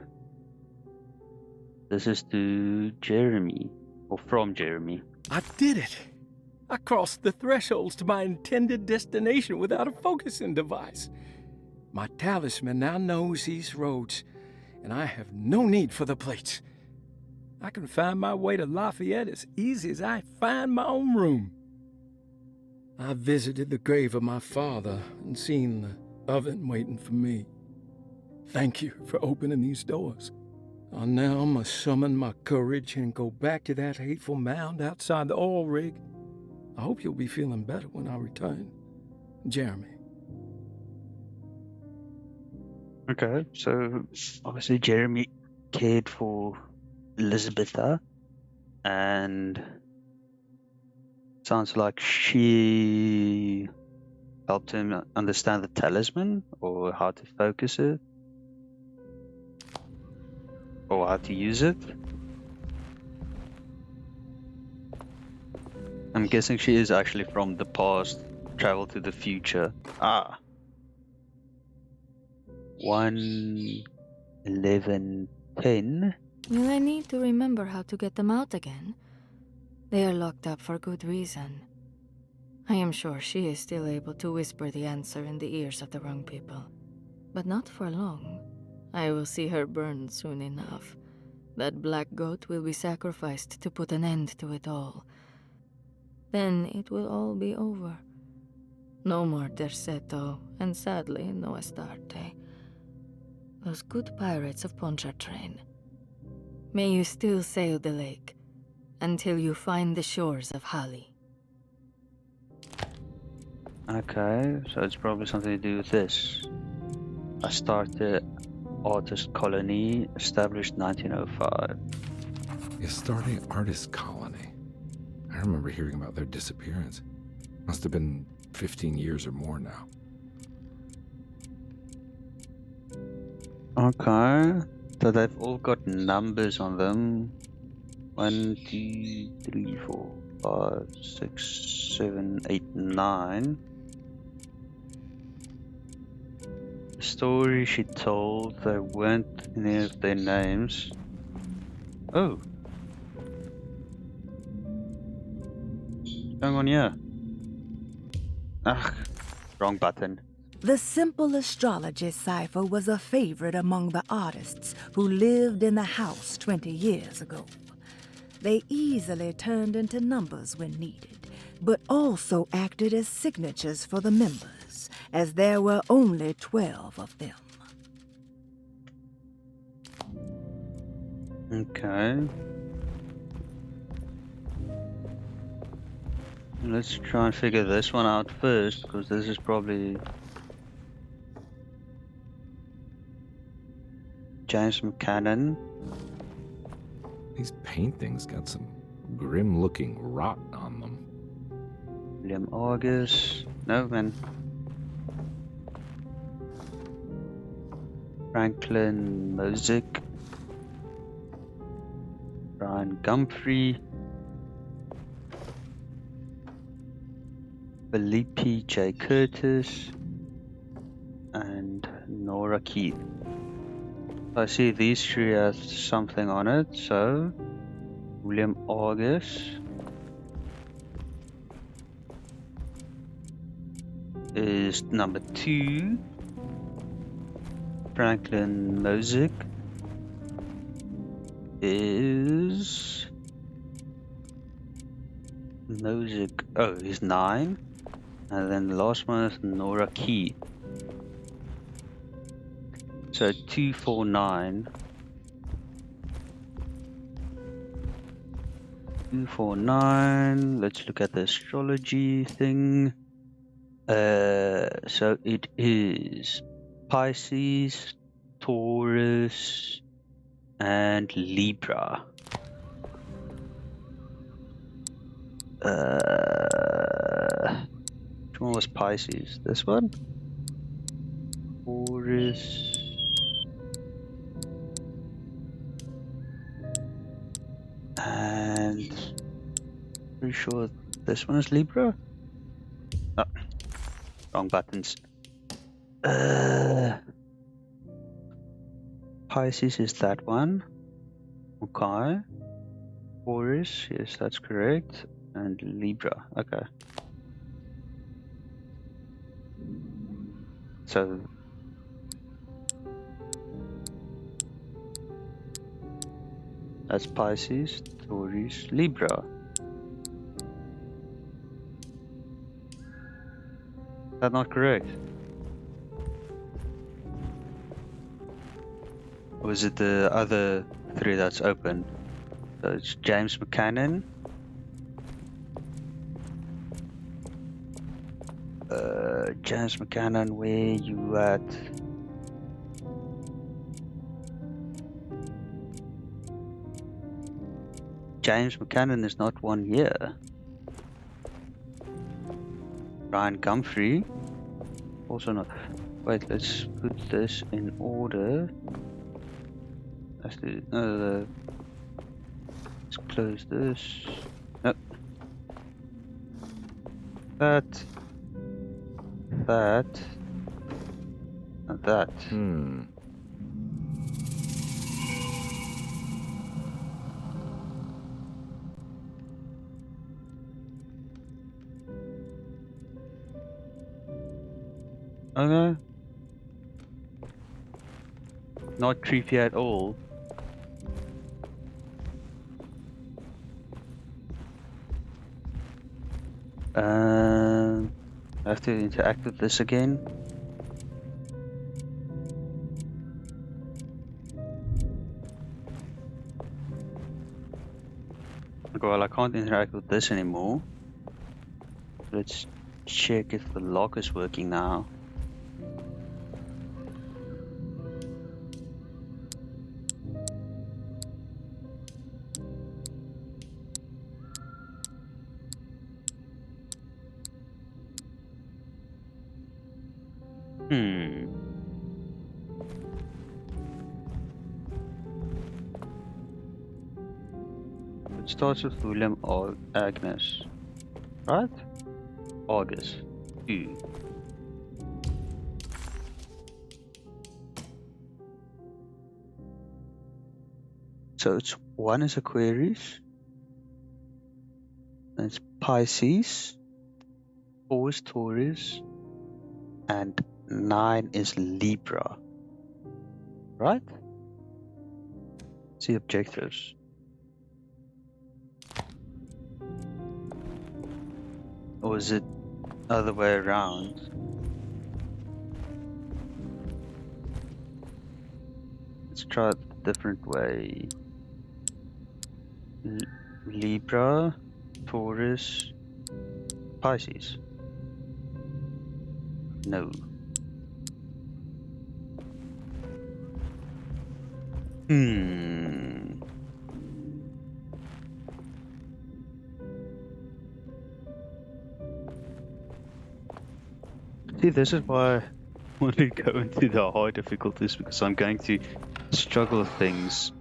This is to Jeremy, or from Jeremy. I did it! I crossed the thresholds to my intended destination without a focusing device. My talisman now knows these roads, and I have no need for the plates. I can find my way to Lafayette as easy as I find my own room. I visited the grave of my father and seen the oven waiting for me. Thank you for opening these doors. I now must summon my courage and go back to that hateful mound outside the oil rig. I hope you'll be feeling better when I return. Jeremy. Okay, so obviously Jeremy cared for Elizabetha, and sounds like she helped him understand the talisman, or how to focus it, or how to use it. I'm guessing she is actually from the past, traveled to the future. 1:11:10. Will I need to remember how to get them out again? They are locked up for good reason. I am sure she is still able to whisper the answer in the ears of the wrong people. But not for long. I will see her burned soon enough. That black goat will be sacrificed to put an end to it all. Then it will all be over. No more Derceto, and sadly, no Astarte. Those good pirates of Pontchartrain. May you still sail the lake, until you find the shores of Hali. Okay, so it's probably something to do with this. Astarte Artist Colony, established 1905. The Astarte Artist Colony. I remember hearing about their disappearance. Must have been 15 years or more now. Okay, so they've all got numbers on them. 1, 2, 3, 4, 5, 6, 7, 8, 9. The story she told, there weren't any of their names. Oh. What's going on here? Ugh, wrong button. The simple astrology cipher was a favorite among the artists who lived in the house 20 years ago. They easily turned into numbers when needed, but also acted as signatures for the members, as there were only 12 of them. Okay. Let's try and figure this one out first, because this is probably James McCannon. These paintings got some grim-looking rot on them. William August. No, man. Franklin Mosick. Brian Gumphrey. Felipe J. Curtis. And Nora Keith. I see these three have something on it, so William August is number 2. Franklin Mosick is he's 9, and then the last one is Nora Keith. So 249. 249. Let's look at the astrology thing. So it is Pisces, Taurus, and Libra. Which one was Pisces? This one? Taurus. And pretty sure this one is Libra. Oh, wrong buttons. Pisces is that one. Okay. Taurus, yes, that's correct. And Libra, okay. So that's Pisces, Taurus, Libra. Is that not correct? Or is it the other 3 that's open? So it's James McCannon, James McCannon, where you at? James McCannon is not one here. Ryan Gumfrey, also not. Wait, let's put this in order. Let's close this. Nope. That, and that. Okay. Not creepy at all. I have to interact with this again. Okay, well, I can't interact with this anymore. Let's check if the lock is working now. It starts with William or Agnes, right? August. So it's 1 is Aquarius, then it's Pisces, 4 is Taurus, and 9 is Libra, right? See objectives. Or is it other way around? Let's try it a different way. Libra, Taurus, Pisces. No. See, this is why I want to go into the hard difficulties, because I'm going to struggle with things.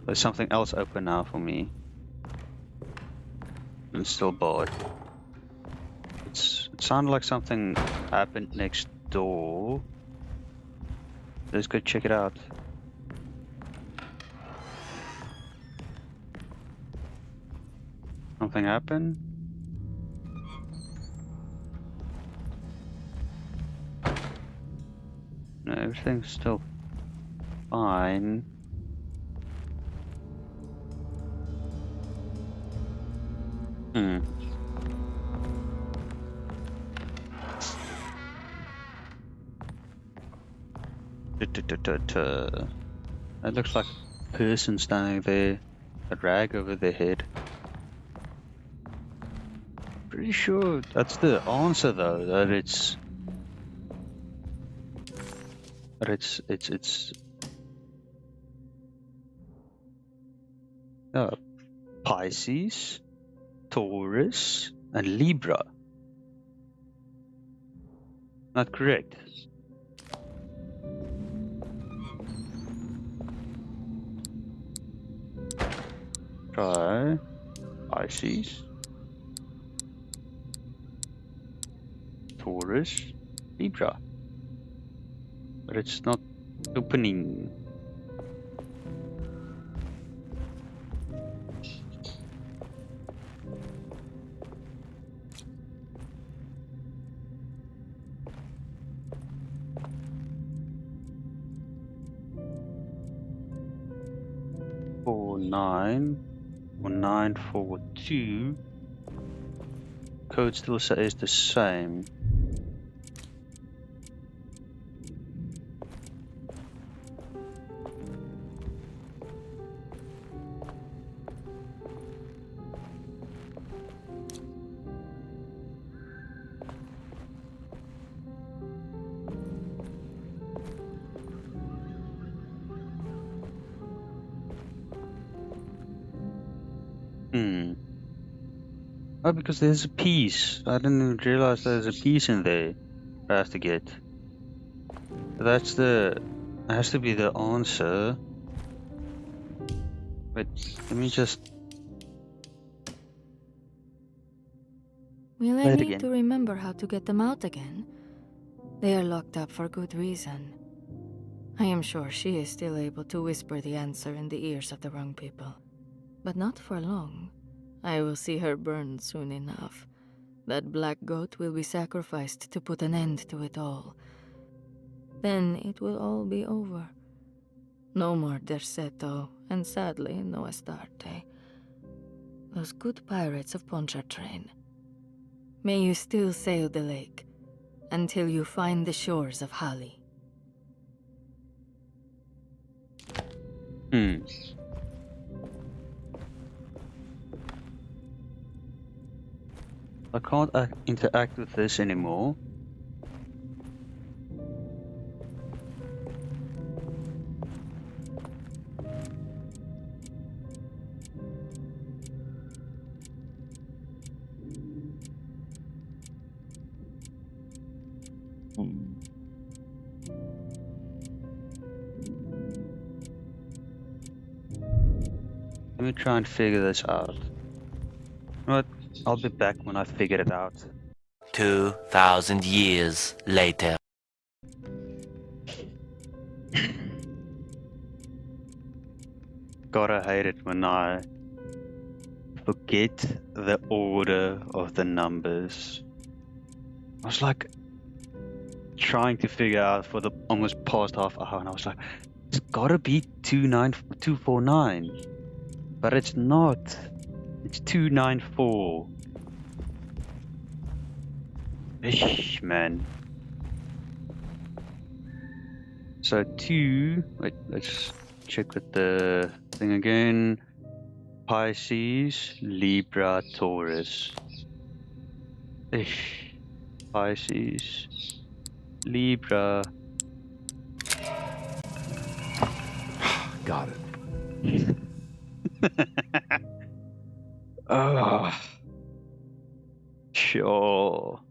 There's something else open now for me. And it's still barred. It sounded like something happened next door. Let's go check it out. Something happened? No, everything's still fine. That looks like a person standing there, a rag over their head. Pretty sure that's the answer though, that it's Pisces, Taurus, and Libra. Not correct. Try Pisces, Taurus, Libra. But it's not opening. Nine or 942. Code still says the same. Hmm. Oh, because there's a piece. I didn't even realize there's a piece in there I have to get. That's the... has to be the answer. Wait, let me just Will I play it need again. to remember how to get them out again? They are locked up for good reason. I am sure she is still able to whisper the answer in the ears of the wrong people. But not for long. I will see her burned soon enough. That black goat will be sacrificed to put an end to it all. Then it will all be over. No more Derceto, and sadly, no Astarte. Those good pirates of Pontchartrain. May you still sail the lake, until you find the shores of Hali. Hmm. I can't interact with this anymore. Let me try and figure this out. What? I'll be back when I figure it out. 2,000 years later. Gotta hate it when I forget the order of the numbers. I was like trying to figure out for the almost past half hour, and I was like, it's gotta be 249, but it's not. It's 294. Ish, man. So wait, let's check with the thing again. Pisces, Libra, Taurus. Ish. Pisces, Libra. Got it. Sure.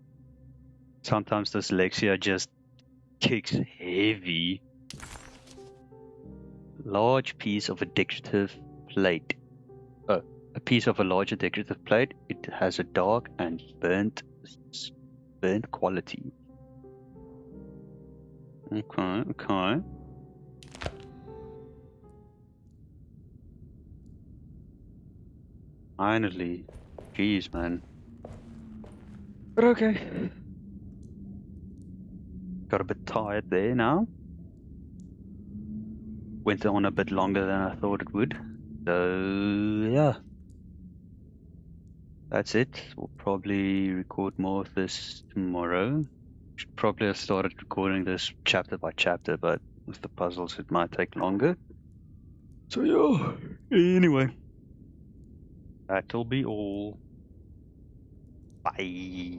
Sometimes dyslexia just kicks heavy. Large piece of a decorative plate. Oh, a piece of a larger decorative plate. It has a dark and burnt quality. Okay. Finally. Jeez, man. But okay. Got a bit tired there now. Went on a bit longer than I thought it would. So, yeah. That's it. We'll probably record more of this tomorrow. Should probably have started recording this chapter by chapter, but with the puzzles it might take longer. So yeah, anyway. That'll be all. Bye.